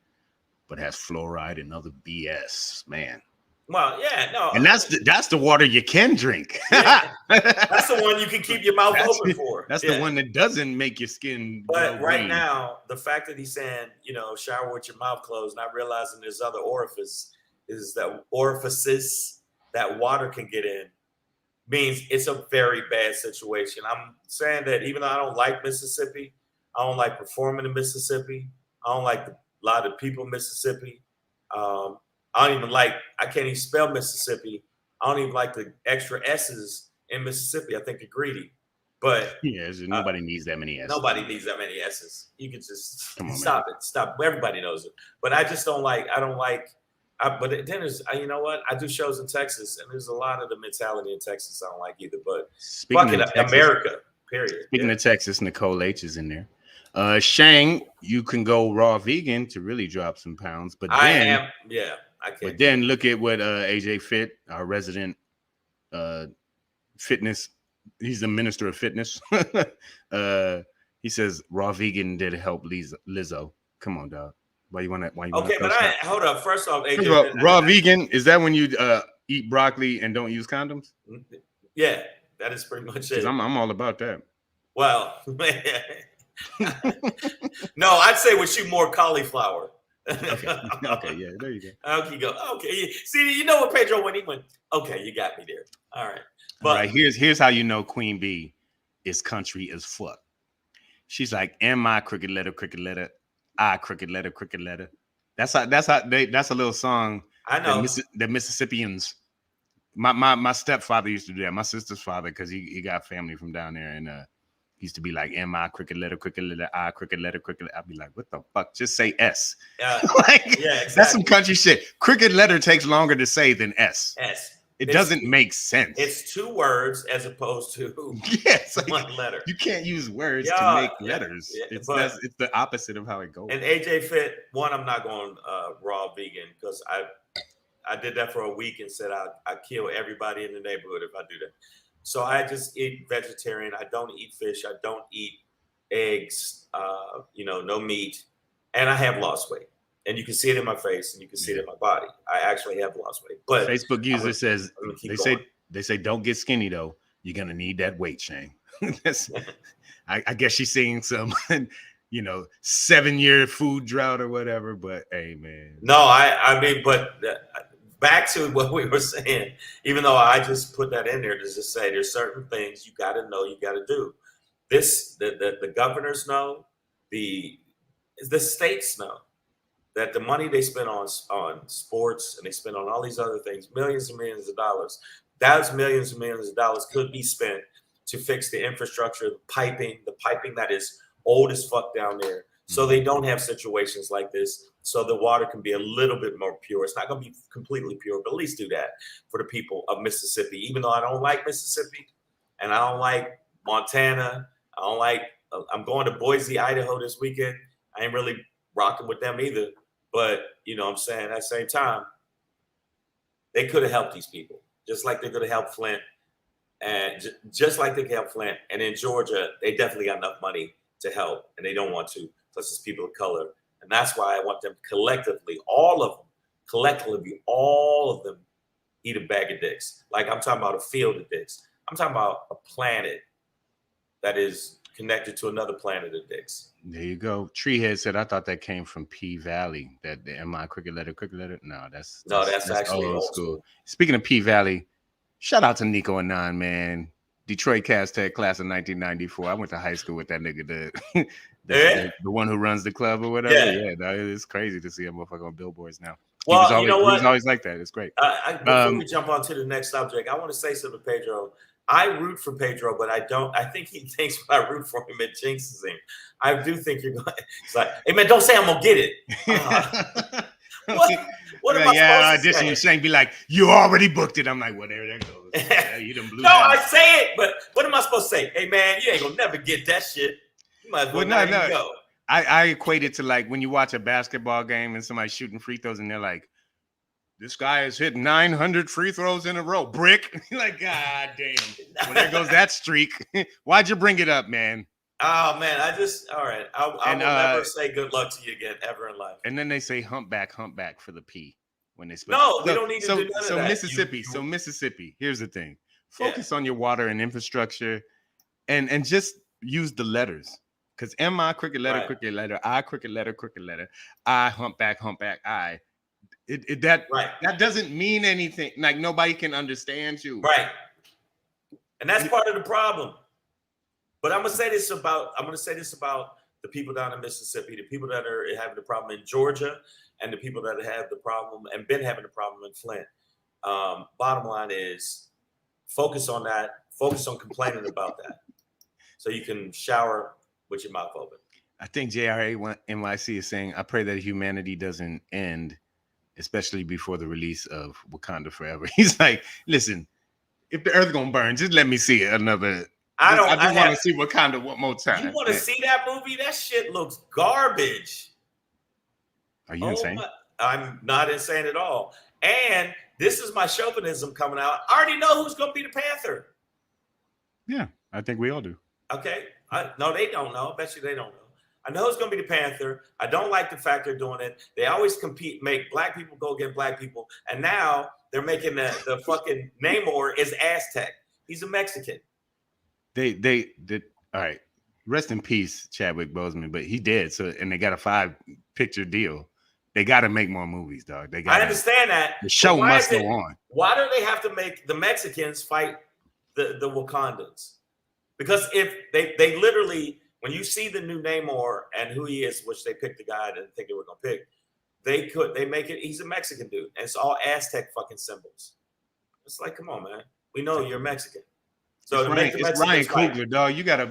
[SPEAKER 2] but has fluoride and other BS. Man.
[SPEAKER 1] Well, yeah, no.
[SPEAKER 2] And that's the water you can drink.
[SPEAKER 1] Yeah. That's the one you can keep your mouth open for.
[SPEAKER 2] That's the one that doesn't make your skin.
[SPEAKER 1] But right now, the fact that he's saying, shower with your mouth closed, not realizing there's other orifices that water can get in, means it's a very bad situation. I'm saying that even though I don't like Mississippi, I don't like performing in Mississippi, I don't like a lot of people in Mississippi. I can't even spell Mississippi. I don't even like the extra S's in Mississippi. I think they're greedy. But
[SPEAKER 2] yeah, nobody needs that many S's.
[SPEAKER 1] Nobody needs that many S's. You can just stop it. Stop. Everybody knows it. But I just don't like, but then there's, you know what? I do shows in Texas, and there's a lot of the mentality in Texas I don't like either. But
[SPEAKER 2] speaking of Texas,
[SPEAKER 1] America, period.
[SPEAKER 2] Speaking of Texas, Nicole H is in there. Shang, you can go raw vegan to really drop some pounds. But I can't. But then look at what AJ Fit, our resident fitness, he's the minister of fitness. He says raw vegan did help Lizzo. Come on, dog. Why you want to?
[SPEAKER 1] Okay, but hold up. First off, AJ,
[SPEAKER 2] raw vegan, is that when you eat broccoli and don't use condoms?
[SPEAKER 1] Yeah, that is pretty much it.
[SPEAKER 2] I'm all about that.
[SPEAKER 1] Well, no, I'd say with you more cauliflower.
[SPEAKER 2] Okay, yeah, there you go.
[SPEAKER 1] Okay, go. Okay, see, you know what Pedro when he went. Okay, you got me there. All right, but
[SPEAKER 2] all right, here's how you know Queen B is country as fuck. She's like, M-I crooked letter, I crooked letter. That's a little song.
[SPEAKER 1] I know
[SPEAKER 2] the Mississippians. My stepfather used to do that. My sister's father, because he got family from down there, and he used to be like M-I crooked letter, I crooked letter. I'd be like, what the fuck? Just say S.
[SPEAKER 1] Yeah, exactly.
[SPEAKER 2] That's some country shit. Crooked letter takes longer to say than S. It doesn't make sense.
[SPEAKER 1] It's two words as opposed to one letter.
[SPEAKER 2] You can't use words to make letters. It's the opposite of how it goes.
[SPEAKER 1] And AJ Fit, I'm not going raw vegan because I did that for a week and said I kill everybody in the neighborhood if I do that. So I just eat vegetarian. I don't eat fish. I don't eat eggs. No meat, and I have lost weight. And you can see it in my face, and you can see it in my body. I actually have lost weight. But
[SPEAKER 2] Facebook user says They say don't get skinny though. You're gonna need that weight, Shane. That's, I guess she's seeing some, 7-year food drought or whatever. But hey, man.
[SPEAKER 1] No, I mean, but back to what we were saying. Even though I just put that in there to just say there's certain things you got to know, you got to do. The governors know, the states know that the money they spend on sports and they spend on all these other things, millions and millions of dollars. Those millions and millions of dollars could be spent to fix the infrastructure, the piping that is old as fuck down there, so they don't have situations like this, so the water can be a little bit more pure. It's not going to be completely pure, but at least do that for the people of Mississippi. Even though I don't like Mississippi and I don't like Montana, I'm going to Boise, Idaho this weekend. I ain't really rocking with them either. But, you know what I'm saying, at the same time, they could have helped these people, just like they could have helped Flint. And just like they can help Flint. And in Georgia, they definitely got enough money to help, and they don't want to, plus it's people of color. And that's why I want them collectively, all of them, eat a bag of dicks. Like, I'm talking about a field of dicks. I'm talking about a planet that is connected to another planet of dicks.
[SPEAKER 2] There you go. Treehead said, I thought that came from P Valley. That the MI cricket letter. No, that's
[SPEAKER 1] actually old school.
[SPEAKER 2] Speaking of P Valley, shout out to Nico and Nine, man. Detroit Cast-Tech class of 1994. I went to high school with that nigga, the one who runs the club or whatever. Yeah, it's crazy to see a motherfucker on billboards now.
[SPEAKER 1] Well, you know what?
[SPEAKER 2] He was always like that. It's great.
[SPEAKER 1] Before we jump on to the next subject, I want to say something to Pedro. I root for Pedro, but I don't. I think he thinks when I root for him, it jinxes him. I do think you're going. It's like, hey man, don't say I'm gonna get it. What am I supposed to say?
[SPEAKER 2] Shane be like, you already booked it. I'm like, well, there goes. Yeah, you done blew
[SPEAKER 1] no, I say it, but what am I supposed to say? Hey man, you ain't gonna never get that shit. You might as well not even go.
[SPEAKER 2] I equate it to like when you watch a basketball game and somebody's shooting free throws and they're like, this guy has hit 900 free throws in a row. Brick. Like, God damn. Well, there goes that streak. Why'd you bring it up, man?
[SPEAKER 1] Oh, man. All right. I will never say good luck to you again ever in life.
[SPEAKER 2] And then they say humpback for the P when they spell.
[SPEAKER 1] No, we don't need to do none of that.
[SPEAKER 2] Mississippi, here's the thing. Focus on your water and infrastructure and just use the letters. Because MI cricket letter, cricket letter, I cricket letter, I humpback, I. That doesn't mean anything. Like, nobody can understand you.
[SPEAKER 1] Right. And that's part of the problem. But I'm gonna say this about the people down in Mississippi, the people that are having the problem in Georgia, and the people that have the problem and been having the problem in Flint. Bottom line is focus on that. Focus on complaining about that. So you can shower with your mouth open.
[SPEAKER 2] I think JRA NYC is saying, I pray that humanity doesn't end, especially before the release of Wakanda Forever. He's like, listen, if the earth gonna burn, just let me see it another. I just want to see Wakanda one more time.
[SPEAKER 1] You want to see that movie? That shit looks garbage.
[SPEAKER 2] Are you insane?
[SPEAKER 1] I'm not insane at all. And this is my chauvinism coming out. I already know who's going to be the Panther.
[SPEAKER 2] Yeah, I think we all do.
[SPEAKER 1] Okay. No, they don't know. I bet you they don't know. I know who's going to be the Panther. I don't like the fact they're doing it. They always make black people go against black people. And now they're making the fucking Namor is Aztec. He's a Mexican.
[SPEAKER 2] They did. All right. Rest in peace, Chadwick Boseman, but he did. So, and they got a 5-picture deal. They got to make more movies, dog. I
[SPEAKER 1] understand that.
[SPEAKER 2] The show must go on.
[SPEAKER 1] Why do they have to make the Mexicans fight the Wakandans? Because if they literally, when you see the new Namor and who he is, which they picked the guy I didn't think they were going to pick, they make it, he's a Mexican dude. And it's all Aztec fucking symbols. It's like, come on, man. We know you're Mexican. So
[SPEAKER 2] it's Ryan Coogler, dog. You gotta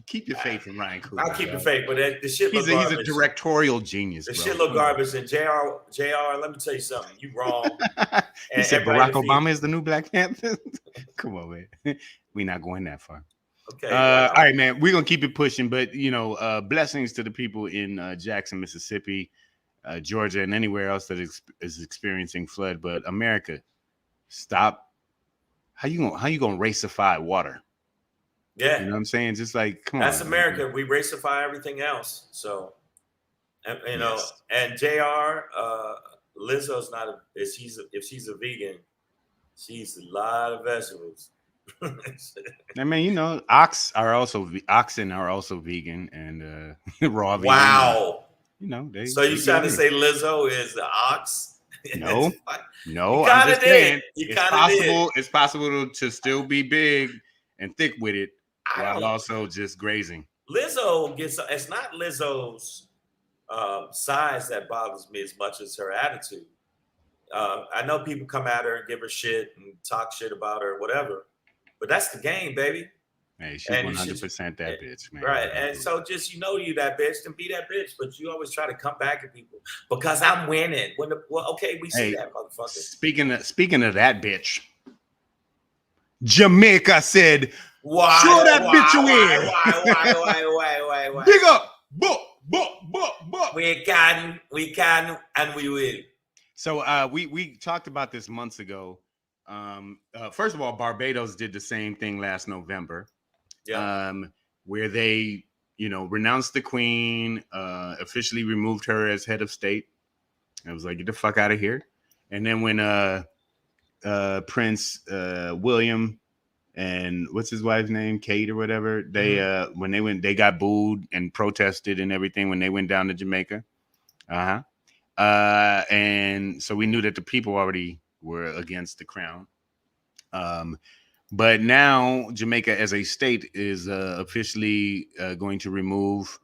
[SPEAKER 2] keep your faith in Ryan Coogler.
[SPEAKER 1] I'll keep the faith, but the shit
[SPEAKER 2] he's a directorial genius. The
[SPEAKER 1] shit look garbage. And JR, let me tell you something. You wrong.
[SPEAKER 2] He said Barack Obama is the new Black Panther. Come on, man. We're not going that far.
[SPEAKER 1] Okay.
[SPEAKER 2] All right, man. We're gonna keep it pushing, but blessings to the people in Jackson, Mississippi, Georgia, and anywhere else that is experiencing flood. But America, stop. How you gonna racify water?
[SPEAKER 1] Yeah,
[SPEAKER 2] you know what I'm saying. Just like, come on,
[SPEAKER 1] that's America. We racify everything else. So, know, and JR, Lizzo's not. If she's a vegan, She eats a lot of vegetables.
[SPEAKER 2] I mean, you know, oxen are also vegan and raw vegan.
[SPEAKER 1] Wow.
[SPEAKER 2] You know,
[SPEAKER 1] So you trying to say Lizzo is the ox?
[SPEAKER 2] No,
[SPEAKER 1] You
[SPEAKER 2] I'm
[SPEAKER 1] kind
[SPEAKER 2] just
[SPEAKER 1] of did.
[SPEAKER 2] saying
[SPEAKER 1] You
[SPEAKER 2] it's
[SPEAKER 1] kind of did.
[SPEAKER 2] possible to still be big and thick with it
[SPEAKER 1] I
[SPEAKER 2] while
[SPEAKER 1] don't.
[SPEAKER 2] also just grazing.
[SPEAKER 1] Lizzo gets. It's not Lizzo's size that bothers me as much as her attitude. I know people come at her and give her shit and talk shit about her, whatever. But that's the game, baby.
[SPEAKER 2] Hey, she's
[SPEAKER 1] And
[SPEAKER 2] 100% that bitch, man.
[SPEAKER 1] Right. And so just you that bitch, then be that bitch. But you always try to come back at people because I'm winning. Okay, we see that motherfucker.
[SPEAKER 2] Speaking of that bitch, Jamaica said,
[SPEAKER 1] Why?
[SPEAKER 2] show that bitch away.
[SPEAKER 1] Why?
[SPEAKER 2] Big up.
[SPEAKER 1] We can, and we will.
[SPEAKER 2] So we talked about this months ago. First of all, Barbados did the same thing last November.
[SPEAKER 1] Yeah.
[SPEAKER 2] Where they, you know, renounced the queen, officially removed her as head of state. I was like, get the fuck out of here. And then when Prince William and what's his wife's name, Kate or whatever, they when they got booed and protested and everything when they went down to Jamaica. And so we knew that the people already were against the crown. But now Jamaica as a state is officially going to remove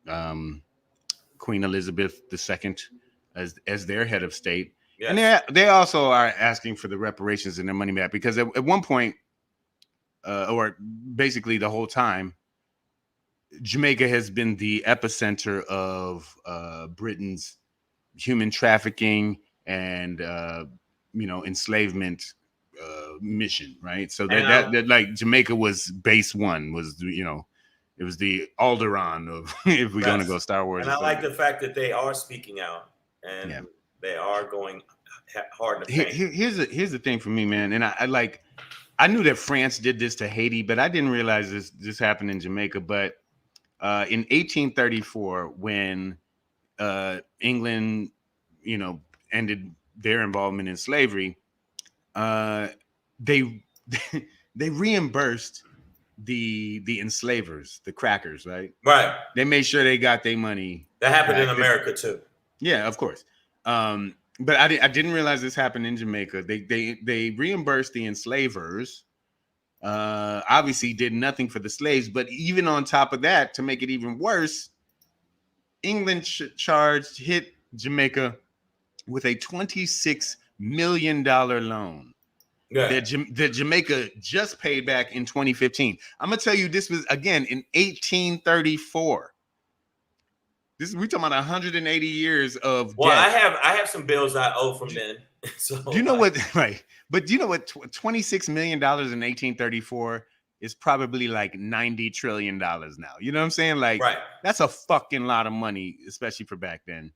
[SPEAKER 2] Queen Elizabeth II as their head of state. Yes. And they also are asking for the reparations and their money back because at one point, or basically the whole time, Jamaica has been the epicenter of Britain's human trafficking and enslavement mission, right? So that like Jamaica was base one, was it was the Alderaan of if we're going to go Star Wars.
[SPEAKER 1] And I like the fact that they are speaking out and they are going hard to paint.
[SPEAKER 2] Here's the thing for me, man, and I knew that France did this to Haiti, but I didn't realize this happened in Jamaica. But in 1834, when England, ended their involvement in slavery, they reimbursed the enslavers, the crackers, right?
[SPEAKER 1] Right.
[SPEAKER 2] They made sure they got their money.
[SPEAKER 1] That happened in America too.
[SPEAKER 2] Yeah, of course. But I didn't realize this happened in Jamaica. They reimbursed the enslavers. Obviously did nothing for the slaves, but even on top of that, to make it even worse, England hit Jamaica with a $26 million loan that Jamaica just paid back in 2015. I'm gonna tell you, this was again in 1834. We're talking about 180 years of debt.
[SPEAKER 1] I have some bills I owe from then. So
[SPEAKER 2] do you know what? Right, but do you know what? $26 million in 1834 is probably like $90 trillion now. You know what I'm saying? Like,
[SPEAKER 1] right. That's
[SPEAKER 2] a fucking lot of money, especially for back then.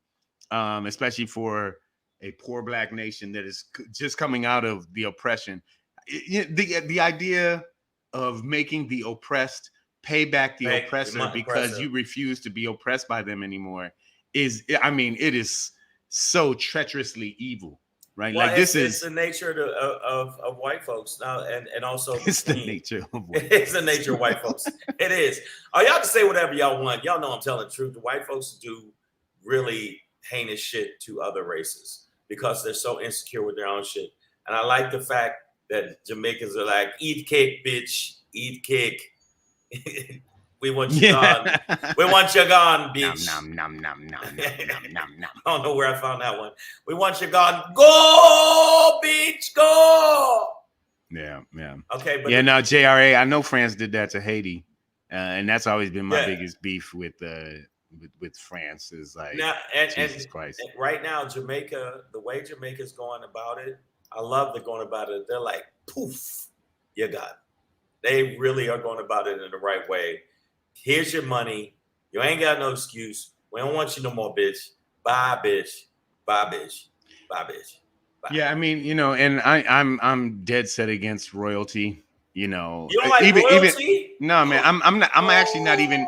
[SPEAKER 2] Especially for a poor black nation that is just coming out of the oppression. The idea of making the oppressed pay back the oppressor because you refuse to be oppressed by them anymore it is so treacherously evil, right?
[SPEAKER 1] Well,
[SPEAKER 2] like
[SPEAKER 1] it's the nature of white folks now, and also
[SPEAKER 2] it's the nature of white
[SPEAKER 1] it's the nature of white folks. It is. Oh, y'all can say whatever y'all want. Y'all know I'm telling the truth. The white folks do really heinous shit to other races because they're so insecure with their own shit. And I like the fact that Jamaicans are like, eat cake, bitch, eat cake. We want you gone. We want you gone, bitch. I don't know where I found that one. We want you gone. Go, bitch, go.
[SPEAKER 2] Yeah.
[SPEAKER 1] Okay, but
[SPEAKER 2] no, JRA. I know France did that to Haiti, and that's always been my biggest beef with France. Is like, Jesus Christ.
[SPEAKER 1] And right now, Jamaica, the way Jamaica's going about it, I love they're going about it. They're like, poof, you got it. They really are going about it in the right way. Here's your money. You ain't got no excuse. We don't want you no more, bitch. Bye, bitch. Bye, bitch. Bye, bitch. Bye.
[SPEAKER 2] Yeah, I mean, and I'm dead set against royalty. You don't
[SPEAKER 1] like royalty?
[SPEAKER 2] No, man. I'm actually not even.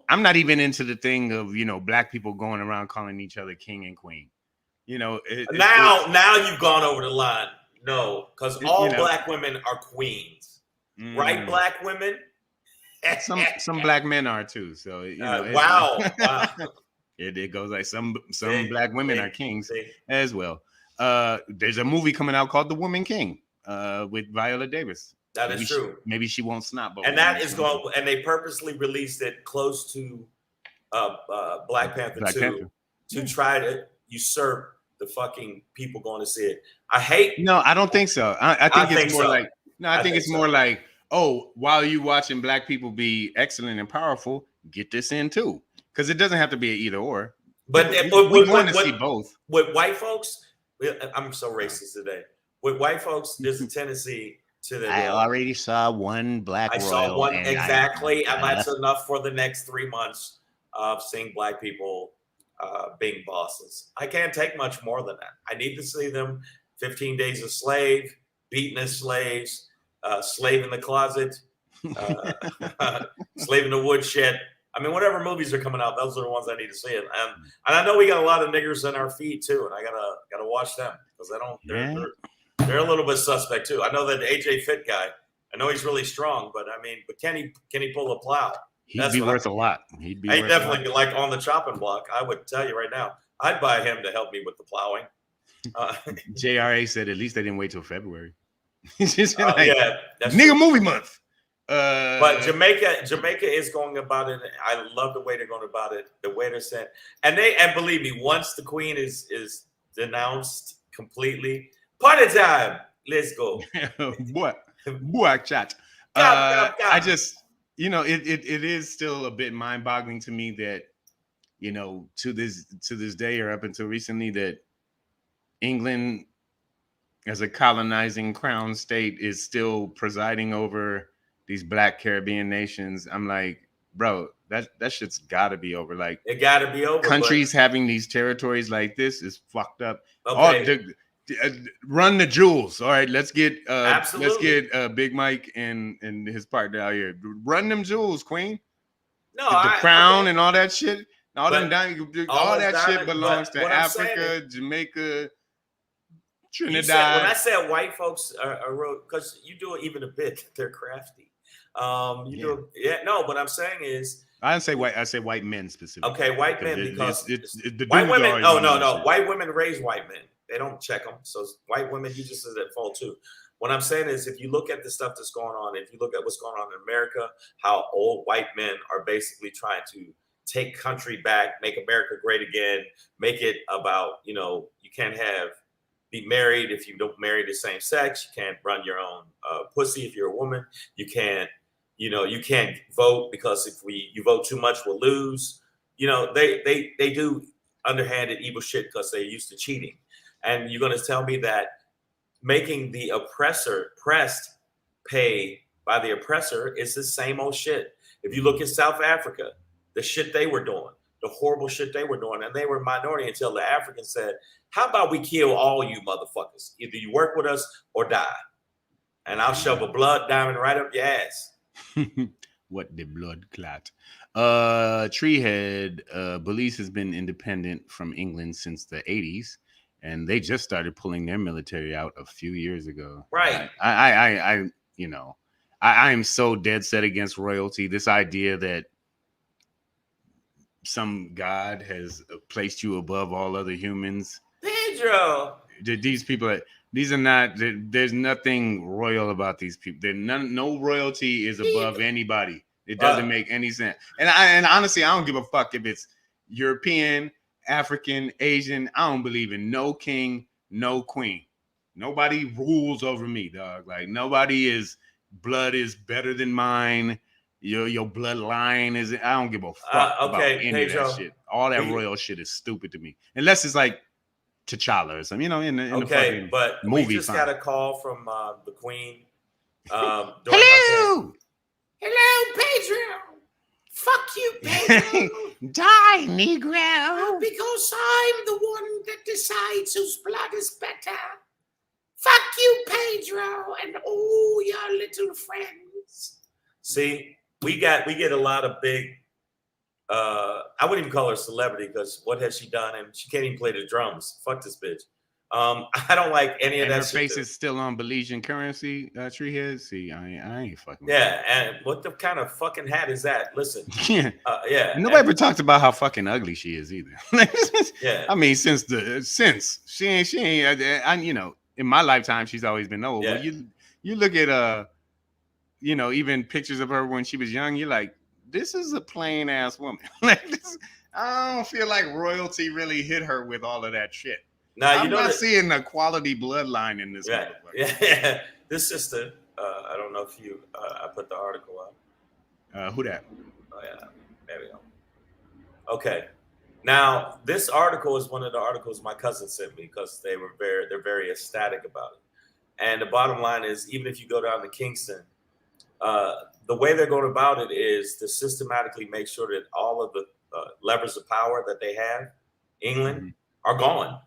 [SPEAKER 2] I'm not even into the thing of black people going around calling each other king and queen.
[SPEAKER 1] Now you've gone over the line. No, because all
[SPEAKER 2] You know.
[SPEAKER 1] black women are queens, right? Black women.
[SPEAKER 2] Some black men are too. So you know.
[SPEAKER 1] Wow.
[SPEAKER 2] It goes like some
[SPEAKER 1] See,
[SPEAKER 2] black women
[SPEAKER 1] see,
[SPEAKER 2] are kings
[SPEAKER 1] see.
[SPEAKER 2] as well. There's a movie coming out called The Woman King with Viola Davis.
[SPEAKER 1] That is true.
[SPEAKER 2] Maybe she won't snap, but
[SPEAKER 1] And that is going. And they purposely released it close to Black Panther 2 to try to usurp the fucking people going to see it. I hate.
[SPEAKER 2] No, I don't think so. I think it's more
[SPEAKER 1] so.
[SPEAKER 2] like I think it's more like, oh, while you watching black people be excellent and powerful, get this in too, because it doesn't have to be an either or.
[SPEAKER 1] But
[SPEAKER 2] we want to see both.
[SPEAKER 1] With white folks, I'm so racist today. With white folks, there's a tendency to the.
[SPEAKER 2] I already saw one black.
[SPEAKER 1] I saw one exactly, and that's enough for the next 3 months of seeing black people being bosses. I can't take much more than that. I need to see them 15 Days a Slave, beaten as slaves, slave in the closet, slave in the woodshed. I mean, whatever movies are coming out, those are the ones I need to see. And I know we got a lot of niggers in our feed too, and I gotta watch them because they're a little bit suspect too. I know that AJ Fit guy. I know he's really strong, but I mean, can he pull a plow?
[SPEAKER 2] He'd be worth a lot. He'd be
[SPEAKER 1] definitely like on the chopping block. I would tell you right now, I'd buy him to help me with the plowing.
[SPEAKER 2] JRA said at least they didn't wait till February. He's just
[SPEAKER 1] yeah, that's
[SPEAKER 2] nigga movie month.
[SPEAKER 1] But Jamaica is going about it. I love the way they're going about it. The way they're saying, and believe me, once the Queen is denounced completely, party time. Let's go.
[SPEAKER 2] Boy, chat. I just, you know, it is still a bit mind-boggling to me that, you know, to this day or up until recently, that England, as a colonizing crown state, is still presiding over these black Caribbean nations. I'm like, bro, that shit's gotta be over. Like, it gotta be over. Countries having these territories like this is fucked up. Okay. Run the jewels. All right, let's get Big Mike and his partner out here. Run them jewels, Queen. No, the crown and all that shit. All that shit belongs to Africa, Jamaica, Trinidad.
[SPEAKER 1] When I said white folks are because you do it even a bit, they're crafty. What I'm saying is,
[SPEAKER 2] I didn't say white. I say white men specifically.
[SPEAKER 1] Okay, white men because the white women. Oh no, white women raise white men. They don't check them. So white women, you just is at fault too. What I'm saying is, if you look at the stuff that's going on, if you look at what's going on in America, how old white men are basically trying to take country back, make America great again, make it about, you know, you can't be married if you don't marry the same sex. You can't run your own pussy if you're a woman. You can't vote because if you vote too much, we'll lose. You know, they do underhanded evil shit because they're used to cheating. And you're going to tell me that making the oppressed pay by the oppressor is the same old shit. If you look at South Africa, the shit they were doing, the horrible shit they were doing, and they were a minority until the Africans said, how about we kill all you motherfuckers? Either you work with us or die. And I'll shove a blood diamond right up your ass.
[SPEAKER 2] What the blood clot. Treehead, Belize has been independent from England since the 80s. And they just started pulling their military out a few years ago.
[SPEAKER 1] Right.
[SPEAKER 2] I am so dead set against royalty. This idea that some god has placed you above all other humans.
[SPEAKER 1] Pedro.
[SPEAKER 2] These people, these are not. There's nothing royal about these people. No royalty is above anybody. It doesn't make any sense. And honestly, I don't give a fuck if it's European, African, Asian. I don't believe in no king, no queen. Nobody rules over me, dog. Like blood is better than mine. Your bloodline is. I don't give a fuck about any Pedro, of that shit. All that royal shit is stupid to me, unless it's like T'Challa or something. You know, in the fucking
[SPEAKER 1] but
[SPEAKER 2] movie.
[SPEAKER 1] We just got a call from the Queen.
[SPEAKER 2] Hello,
[SPEAKER 1] Pedro. Fuck you, Pedro.
[SPEAKER 2] Die, Negro.
[SPEAKER 1] Because I'm the one that decides whose blood is better. Fuck you, Pedro, and all your little friends. See, we get a lot of big. I wouldn't even call her celebrity because what has she done? And she can't even play the drums. Fuck this bitch. I don't like any of
[SPEAKER 2] And
[SPEAKER 1] that
[SPEAKER 2] her
[SPEAKER 1] shit.
[SPEAKER 2] face is still on Belizean currency, tree head. See, I ain't fucking with
[SPEAKER 1] Yeah, and what the kind of fucking hat is that? Listen,
[SPEAKER 2] yeah.
[SPEAKER 1] yeah.
[SPEAKER 2] Nobody ever talked about how fucking ugly she is either.
[SPEAKER 1] Yeah.
[SPEAKER 2] I mean, since she ain't, you know, in my lifetime, she's always been old.
[SPEAKER 1] Yeah.
[SPEAKER 2] But you look at you know, even pictures of her when she was young, you're like, this is a plain ass woman. Like this, I don't feel like royalty really hit her with all of that shit.
[SPEAKER 1] Now
[SPEAKER 2] I'm not seeing a quality bloodline in this
[SPEAKER 1] yeah,
[SPEAKER 2] motherfucker.
[SPEAKER 1] yeah. This sister, I don't know if you, I put the article up.
[SPEAKER 2] Who that?
[SPEAKER 1] Oh yeah, there we go. Okay, now this article is one of the articles my cousin sent me because they're very ecstatic about it. And the bottom line is, even if you go down to Kingston, the way they're going about it is to systematically make sure that all of the levers of power that they have, England, are gone.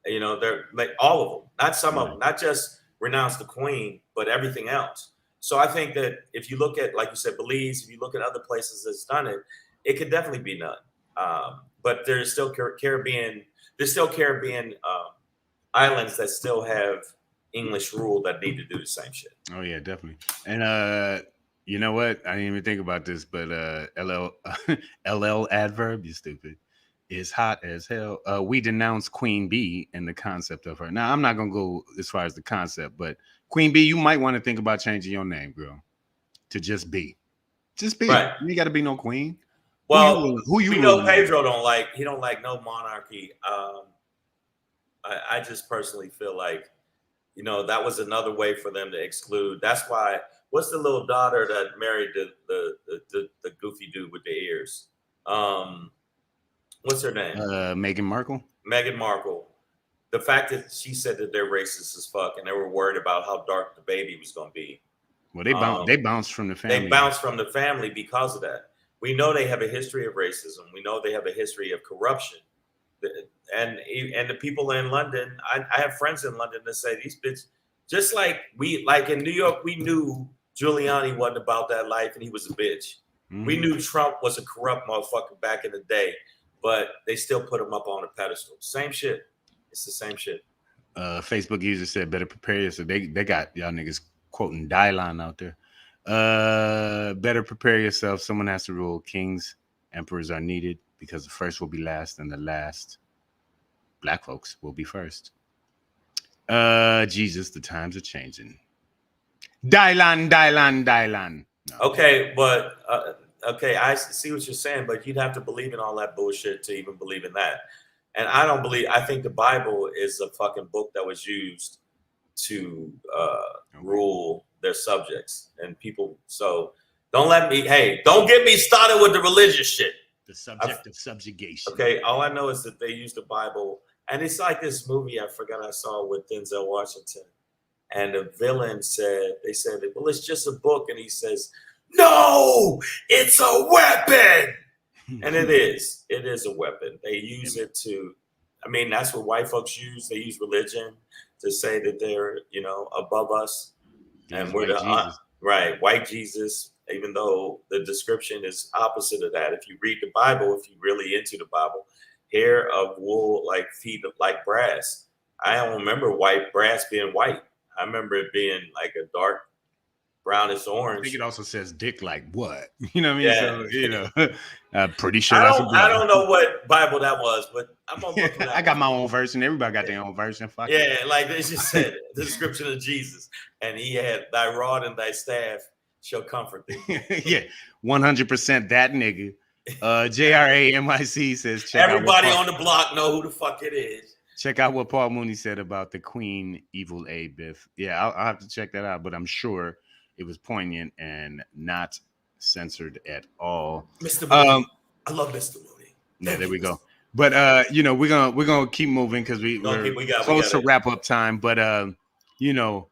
[SPEAKER 1] You know, they're like all of them, not some of them, not just renounce the Queen, but everything else. So I think that if you look at, like you said, Belize, if you look at other places that's done it, it could definitely be done. But there's still Caribbean islands that still have English rule that need to do the same shit.
[SPEAKER 2] Oh yeah, definitely. And you know what? I didn't even think about this, but LL adverb, you stupid, is hot as hell. We denounce Queen Bee and the concept of her. Now I'm not gonna go as far as the concept, but Queen Bee, you might want to think about changing your name, girl, to just Bee. Just Bee.
[SPEAKER 1] Right.
[SPEAKER 2] You ain't gotta be no queen.
[SPEAKER 1] Well,
[SPEAKER 2] who you
[SPEAKER 1] we know
[SPEAKER 2] ruling
[SPEAKER 1] Pedro don't like no monarchy. I just personally feel like, you know, that was another way for them to exclude. That's why. What's the little daughter that married the goofy dude with the ears? What's her name?
[SPEAKER 2] Meghan Markle.
[SPEAKER 1] Meghan Markle. The fact that she said that they're racist as fuck and they were worried about how dark the baby was going to be.
[SPEAKER 2] Well, they bounced from the family.
[SPEAKER 1] They bounced from the family because of that. We know they have a history of racism. We know they have a history of corruption. And the people in London, I have friends in London that say these bitches, just like in New York, we knew Giuliani wasn't about that life and he was a bitch. Mm-hmm. We knew Trump was a corrupt motherfucker back in the day, but they still put him up on a pedestal. Same shit. It's the same shit.
[SPEAKER 2] Facebook user said, better prepare yourself. They got y'all niggas quoting Dylon out there. Better prepare yourself. Someone has to rule. Kings, emperors are needed because the first will be last and the last, black folks, will be first. Jesus, the times are changing. Dylon. No.
[SPEAKER 1] Okay, but okay, I see what you're saying, but you'd have to believe in all that bullshit to even believe in that. And I think the Bible is a fucking book that was used to rule their subjects and people. So don't get me started with the religious shit.
[SPEAKER 2] The subject of subjugation.
[SPEAKER 1] Okay, all I know is that they used the Bible, and it's like this movie I forgot I saw with Denzel Washington. And the villain they said, well, it's just a book. And he says, no, it's a weapon. And it is a weapon. They use it to, I mean, that's what white folks use. They use religion to say that they're, you know, above us. And we're white Jesus, even though the description is opposite of that. If you read the Bible, if you're really into the Bible, hair of wool, like feet like brass. I don't remember white brass being white. I remember it being like a dark brownish orange.
[SPEAKER 2] I think it also says dick like what? You know what I mean?
[SPEAKER 1] Yeah.
[SPEAKER 2] So, you know, I'm pretty sure
[SPEAKER 1] I don't know what Bible that was, but I'm gonna look for that.
[SPEAKER 2] I got my own version. Everybody got their own version. Fuck
[SPEAKER 1] it. Like they just said the description of Jesus. And he had thy rod and thy staff shall comfort thee.
[SPEAKER 2] Yeah, 100% that nigga. JRAMIC says check
[SPEAKER 1] everybody on the block know who the fuck it is.
[SPEAKER 2] Check out what Paul Mooney said about the Queen Evil A Biff. Yeah, I'll have to check that out, but I'm sure it was poignant and not censored at all.
[SPEAKER 1] Mr. Mooney. I love Mr. Mooney.
[SPEAKER 2] Yeah, there we go. But you know, we're gonna keep moving because we're close to wrap up time. But you know,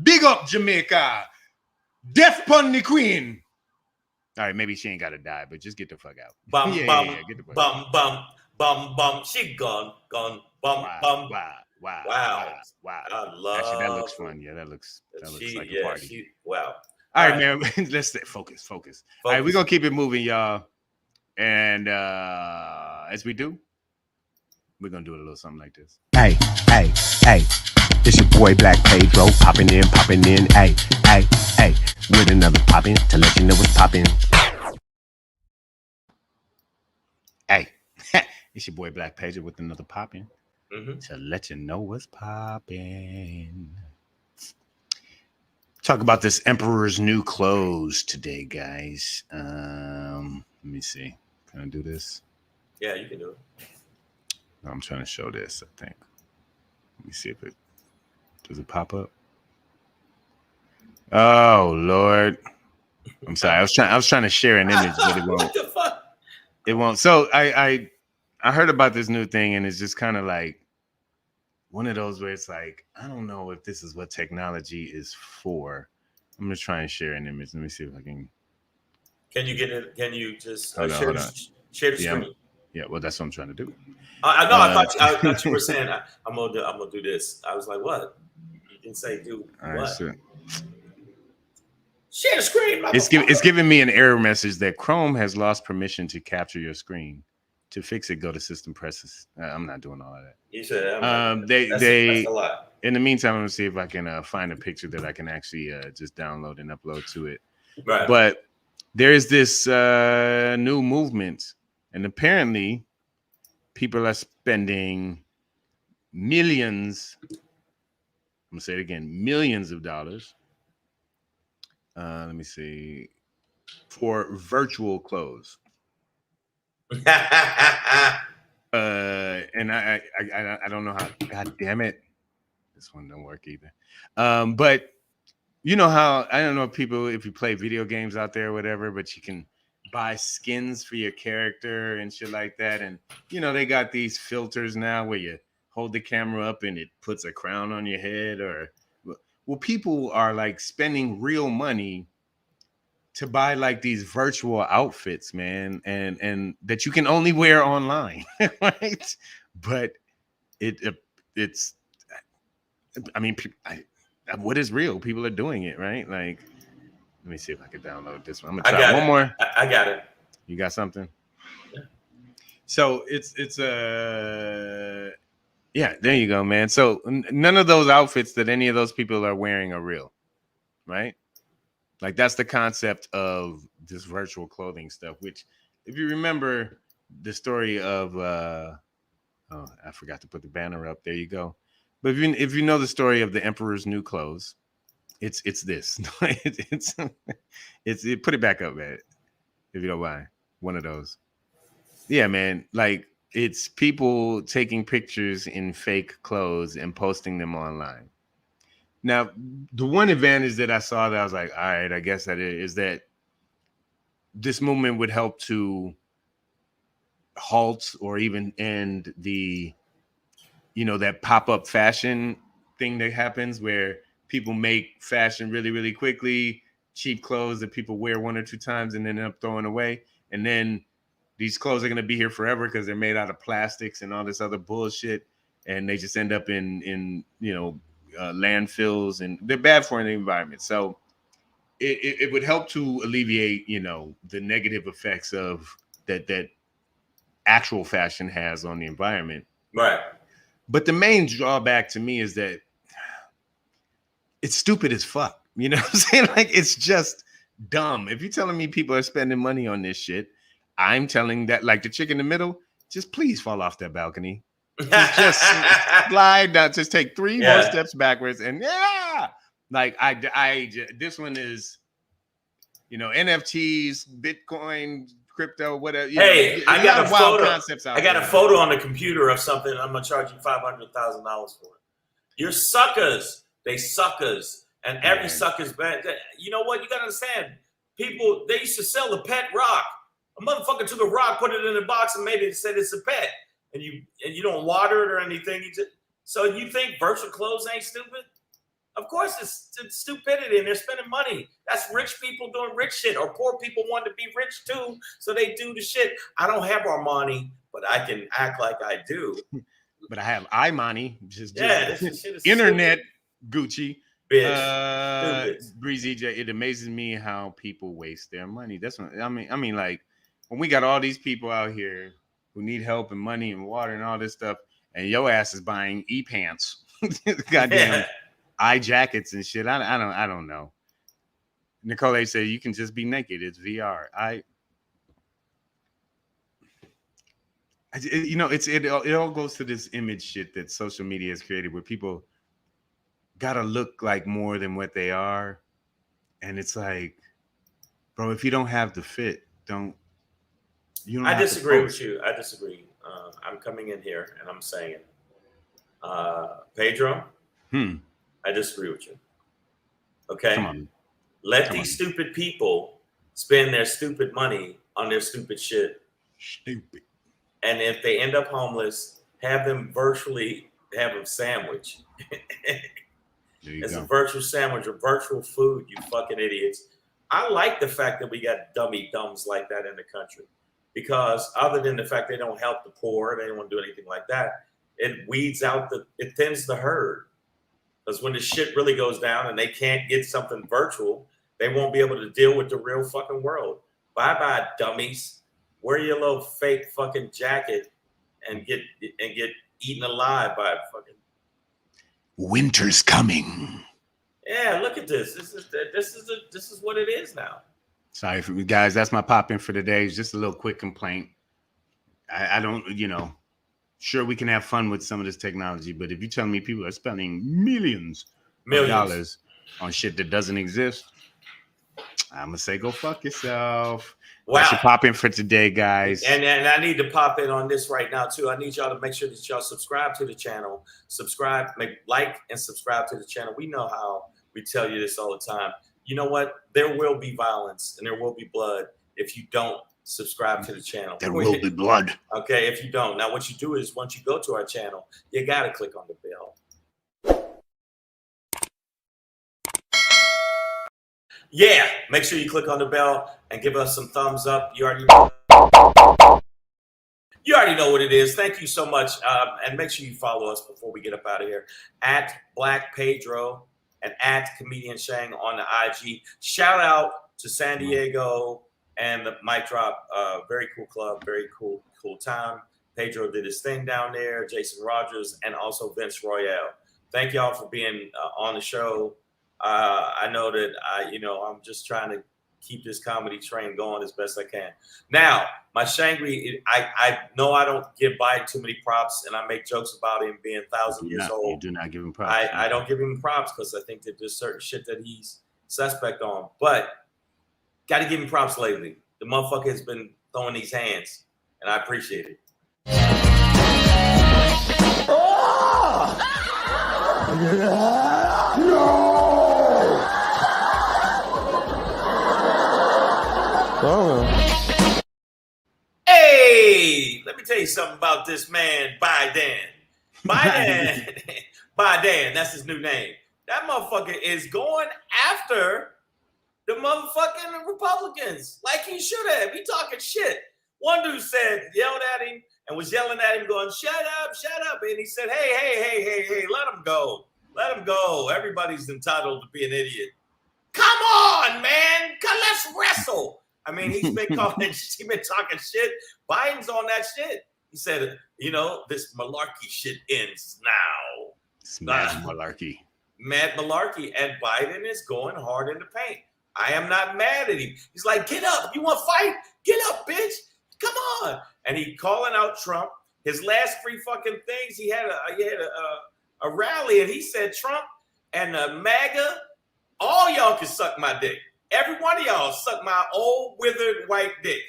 [SPEAKER 2] big up Jamaica, death pun the Queen. All right, maybe she ain't gotta die, but just get the fuck out.
[SPEAKER 1] Bum, get the fuck out. Bum. She gone. Bum. Wow. I love.
[SPEAKER 2] Actually, that looks fun. Yeah, that looks like a party.
[SPEAKER 1] Wow.
[SPEAKER 2] All right, man. Let's stay focus. All right, we're gonna keep it moving, y'all. And as we do, we're gonna do a little something like this.
[SPEAKER 4] Hey, hey, hey. It's your boy Black Pedro popping in, hey, hey, hey, with another poppin' to let you know what's poppin'.
[SPEAKER 2] Hey, it's your boy Black Pedro with another poppin' to let you know what's poppin'. Talk about this Emperor's New Clothes today, guys. Let me see. Can I do this?
[SPEAKER 1] Yeah, you can do it.
[SPEAKER 2] No, I'm trying to show this, I think. Let me see if it does it pop up. Oh Lord. I'm sorry. I was trying to share an image, but it won't.
[SPEAKER 1] What the fuck?
[SPEAKER 2] It won't. So I heard about this new thing, and it's just kind of like one of those where it's like, I don't know if this is what technology is for. I'm gonna try and share an image. Let me see if I can.
[SPEAKER 1] Can you get it? Can you just
[SPEAKER 2] Hold on,
[SPEAKER 1] share
[SPEAKER 2] hold on.
[SPEAKER 1] the
[SPEAKER 2] Yeah,
[SPEAKER 1] screen?
[SPEAKER 2] yeah. Well, that's what I'm trying to do.
[SPEAKER 1] I know. I thought you were saying I'm gonna do this. I was like, what? You didn't say do
[SPEAKER 2] All right,
[SPEAKER 1] what?
[SPEAKER 2] so
[SPEAKER 1] Share the screen.
[SPEAKER 2] it's giving me an error message that Chrome has lost permission to capture your screen. To fix it, go to System Preferences. I'm not doing all of that.
[SPEAKER 1] You said
[SPEAKER 2] That's
[SPEAKER 1] a lot.
[SPEAKER 2] In the meantime, I'm gonna see if I can find a picture that I can actually just download and upload to it.
[SPEAKER 1] Right.
[SPEAKER 2] But there's this new movement, and apparently people are spending millions. I'm gonna say it again, millions of dollars. Let me see, for virtual clothes. And I don't know how. God damn it, this one don't work either. But you know how, I don't know if you play video games out there or whatever, but you can buy skins for your character and shit like that. And you know, they got these filters now where you hold the camera up and it puts a crown on your head, or well, people are like spending real money to buy like these virtual outfits, man, and that you can only wear online, right? But it's, I mean, what is real? People are doing it, right? Like, let me see if I can download this one. I'm gonna try one more.
[SPEAKER 1] I got it.
[SPEAKER 2] You got something?
[SPEAKER 1] Yeah.
[SPEAKER 2] So it's yeah, there you go, man. So none of those outfits that any of those people are wearing are real, right? Like, that's the concept of this virtual clothing stuff, which, if you remember the story of oh, I forgot to put the banner up. There you go. But if you know the story of the Emperor's New Clothes, it's this. it's put it back up, man, if you don't mind. One of those. Yeah, man. Like, it's people taking pictures in fake clothes and posting them online. Now, the one advantage that I saw that I was like, all right, I guess that is that this movement would help to halt or even end the, you know, that pop-up fashion thing that happens where people make fashion really, really quickly, cheap clothes that people wear one or two times and then end up throwing away. And then these clothes are going to be here forever because they're made out of plastics and all this other bullshit. And they just end up in you know, landfills, and they're bad for the environment. So it would help to alleviate, you know, the negative effects of that actual fashion has on the environment.
[SPEAKER 1] Right.
[SPEAKER 2] But the main drawback to me is that it's stupid as fuck. You know what I'm saying? Like, it's just dumb. If you're telling me people are spending money on this shit, I'm telling that, like the chick in the middle, just please fall off that balcony. Just slide down, just take 3 more steps backwards, and yeah, like this one is, you know, NFTs, Bitcoin, crypto, whatever.
[SPEAKER 1] Hey, I got a
[SPEAKER 2] wild
[SPEAKER 1] photo.
[SPEAKER 2] Concepts out
[SPEAKER 1] I got
[SPEAKER 2] there.
[SPEAKER 1] a photo on the computer of something. I'm gonna charge you $500,000 for it. You're suckers. They suckers, and every sucker's bad. You know what? You gotta understand. People, they used to sell the pet rock. A motherfucker took a rock, put it in a box, and made it, said it's a pet. And you don't water it or anything. So you think virtual clothes ain't stupid? Of course it's stupidity, and they're spending money. That's rich people doing rich shit, or poor people want to be rich too, so they do the shit. I don't have Armani, but I can act like I do.
[SPEAKER 2] But I have iMoney, just
[SPEAKER 1] this shit is
[SPEAKER 2] internet stupid. Gucci.
[SPEAKER 1] Bitch.
[SPEAKER 2] Breezy J, it amazes me how people waste their money. That's what I mean, like, when we got all these people out here who need help and money and water and all this stuff, and your ass is buying e-pants, goddamn eye jackets and shit. I don't know. Nicole said you can just be naked. It's VR. It all goes to this image shit that social media has created, where people gotta look like more than what they are, and it's like, bro, if you don't have the fit, I
[SPEAKER 1] disagree with you. I disagree. I'm coming in here and I'm saying, Pedro, I disagree with you. Okay,
[SPEAKER 2] come on.
[SPEAKER 1] Let these stupid people spend their stupid money on their stupid shit.
[SPEAKER 2] Stupid.
[SPEAKER 1] And if they end up homeless, have them sandwich. It's a virtual sandwich or virtual food, you fucking idiots. I like the fact that we got dummy dumbs like that in the country, because other than the fact they don't help the poor, they don't want to do anything like that, it weeds out it thins the herd. Because when the shit really goes down and they can't get something virtual, they won't be able to deal with the real fucking world. Bye-bye, dummies. Wear your little fake fucking jacket and get eaten alive by a fucking...
[SPEAKER 4] Winter's coming.
[SPEAKER 1] Yeah, look at this. This is what it is now.
[SPEAKER 2] Sorry for you guys. That's my pop in for today. It's just a little quick complaint. I don't, sure, we can have fun with some of this technology, but if you tell me people are spending millions of dollars on shit that doesn't exist, I'm gonna say go fuck yourself.
[SPEAKER 1] Wow.
[SPEAKER 2] That's your pop in for today, guys.
[SPEAKER 1] And I need to pop in on this right now too. I need y'all to make sure that y'all subscribe to the channel. Like and subscribe to the channel. We know how we tell you this all the time. You know what? There will be violence and there will be blood if you don't subscribe to the channel.
[SPEAKER 4] There will be blood.
[SPEAKER 1] Okay, if you don't. Now, what you do is once you go to our channel, you got to click on the bell. Yeah, make sure you click on the bell and give us some thumbs up. You already know what it is. Thank you so much. And make sure you follow us before we get up out of here. At Black Pedro and at Comedian Shang on the IG. Shout out to San Diego and the Mic Drop. Very cool club. Very cool time. Pedro did his thing down there. Jason Rogers and also Vince Royale. Thank y'all for being on the show. I know that I'm just trying to keep this comedy train going as best I can. Now, my Shangry, I know I don't give Biden too many props, and I make jokes about him being 1,000 years old.
[SPEAKER 2] You do not give him props.
[SPEAKER 1] I don't give him props because I think that there's certain shit that he's suspect on. But got to give him props lately. The motherfucker has been throwing these hands, and I appreciate it. Hey, let me tell you something about this man, Biden. Biden, that's his new name. That motherfucker is going after the motherfucking Republicans like he should have. He talking shit. One dude yelled at him and was yelling at him going, shut up. And he said, hey, let him go. Let him go. Everybody's entitled to be an idiot. Come on, man. Let's wrestle. I mean, he's been talking shit. Biden's on that shit. He said, this malarkey shit ends now.
[SPEAKER 2] It's mad malarkey.
[SPEAKER 1] Mad malarkey. And Biden is going hard in the paint. I am not mad at him. He's like, get up. You want to fight? Get up, bitch. Come on. And he calling out Trump. His last 3 fucking things, he had a rally, and he said Trump and MAGA, all y'all can suck my dick. Every one of y'all suck my old withered white dick.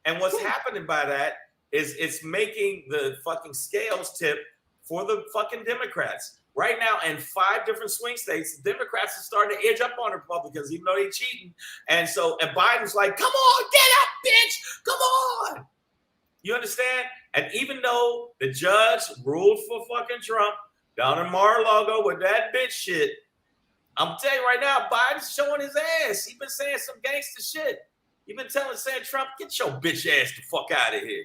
[SPEAKER 1] And what's happening by that is it's making the fucking scales tip for the fucking Democrats. Right now, in 5 different swing states, the Democrats are starting to edge up on Republicans, even though they're cheating. And Biden's like, come on, get up, bitch. Come on. You understand? And even though the judge ruled for fucking Trump down in Mar-a-Lago with that bitch shit, I'm telling you right now, Biden's showing his ass. He's been saying some gangster shit. He's been saying Trump, get your bitch ass the fuck out of here.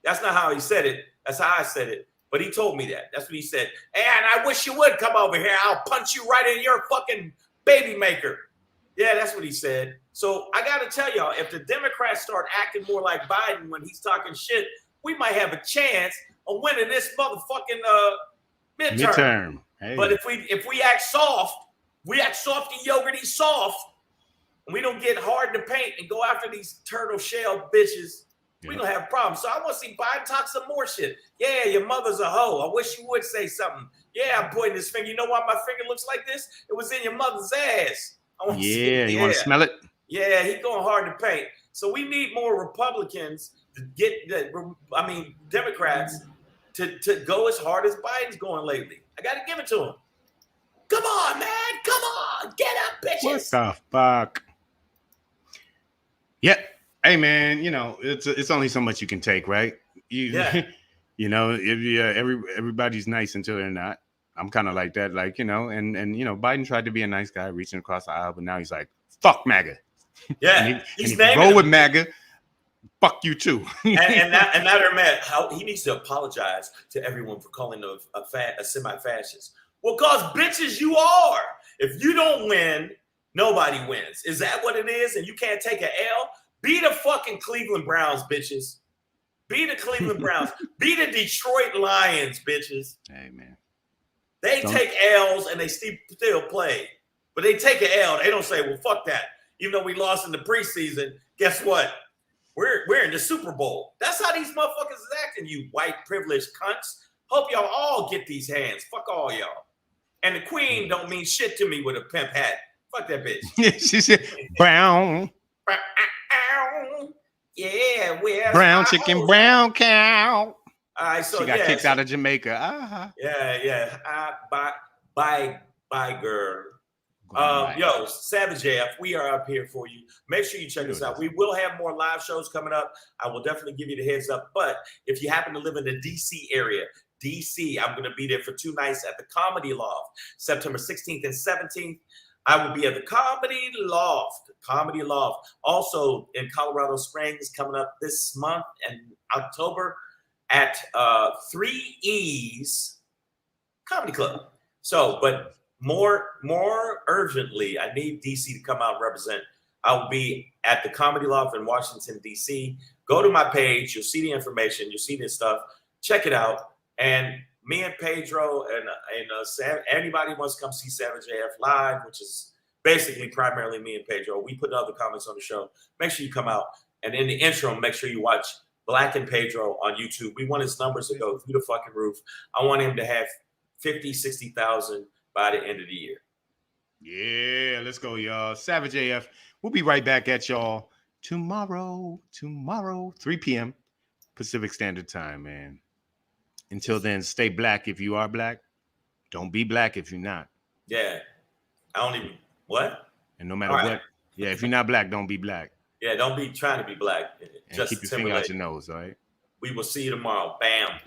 [SPEAKER 1] That's not how he said it. That's how I said it. But he told me that. That's what he said. And I wish you would come over here. I'll punch you right in your fucking baby maker. Yeah, that's what he said. So I got to tell y'all, if the Democrats start acting more like Biden when he's talking shit, we might have a chance on winning this motherfucking midterm.
[SPEAKER 2] Midterm. Hey.
[SPEAKER 1] But if we act soft, we act soft and yogurty soft, and we don't get hard to paint and go after these turtle shell bitches, we gonna have problems. So I want to see Biden talk some more shit. Yeah, your mother's a hoe. I wish you would say something. Yeah, I'm pointing this finger. You know why my finger looks like this? It was in your mother's ass. I want to see it.
[SPEAKER 2] You want to smell it?
[SPEAKER 1] Yeah, he going hard to paint. So we need more Republicans to get Democrats to go as hard as Biden's going lately. I got to give it to him. Come on, man. Come on. Get up, bitches.
[SPEAKER 2] What the fuck? Yeah. Hey, man, you know, it's only so much you can take, right?
[SPEAKER 1] Yeah.
[SPEAKER 2] You know, if everybody's nice until they're not. I'm kind of like that, like, you know, and you know, Biden tried to be a nice guy reaching across the aisle, but now he's like, fuck MAGA.
[SPEAKER 1] Yeah.
[SPEAKER 2] He's roll with MAGA. Fuck you too.
[SPEAKER 1] and now they're mad. How he needs to apologize to everyone for calling him a semi-fascist. Well, cause bitches you are. If you don't win, nobody wins. Is that what it is? And you can't take an L? Be the fucking Cleveland Browns, bitches. Be the Cleveland Browns. Be the Detroit Lions, bitches.
[SPEAKER 2] Hey, man.
[SPEAKER 1] They take L's and they still play. But they take an L. They don't say, well, fuck that. Even though we lost in the preseason, guess what? We're in the Super Bowl. That's how these motherfuckers is acting, you white privileged cunts. Hope y'all all get these hands. Fuck all y'all. And the queen don't mean shit to me with a pimp hat. Fuck that bitch.
[SPEAKER 2] She said, brown.
[SPEAKER 1] Yeah,
[SPEAKER 2] brown chicken,
[SPEAKER 1] hoes?
[SPEAKER 2] Brown cow.
[SPEAKER 1] All right, so
[SPEAKER 2] she got kicked out of Jamaica. Uh-huh.
[SPEAKER 1] Yeah. Bye, girl. Yo, Savage AF, we are up here for you. Make sure you check us out. We will have more live shows coming up. I will definitely give you the heads up. But if you happen to live in the DC area, I'm going to be there for 2 nights at the Comedy Loft, September 16th and 17th. I will be at the Comedy Loft. Also in Colorado Springs coming up this month and October at 3 E's Comedy Club. So, but more urgently, I need DC to come out and represent. I will be at the Comedy Loft in Washington, DC. Go to my page. You'll see the information. You'll see this stuff. Check it out. And me and Pedro and anybody wants to come see Savage AF live, which is basically primarily me and Pedro. We put other comments on the show. Make sure you come out. And in the intro, make sure you watch Black and Pedro on YouTube. We want his numbers to go through the fucking roof. I want him to have 50, 60,000 by the end of the year.
[SPEAKER 2] Yeah, let's go, y'all. Savage AF. We'll be right back at y'all tomorrow, 3 p.m. Pacific Standard Time, man. Until then, stay black if you are black. Don't be black if you're not.
[SPEAKER 1] Yeah. I don't even, what?
[SPEAKER 2] And no matter what, yeah, if you're not black, don't be black.
[SPEAKER 1] Yeah, don't be trying to be black.
[SPEAKER 2] And keep your finger out your nose, all right?
[SPEAKER 1] We will see you tomorrow. Bam.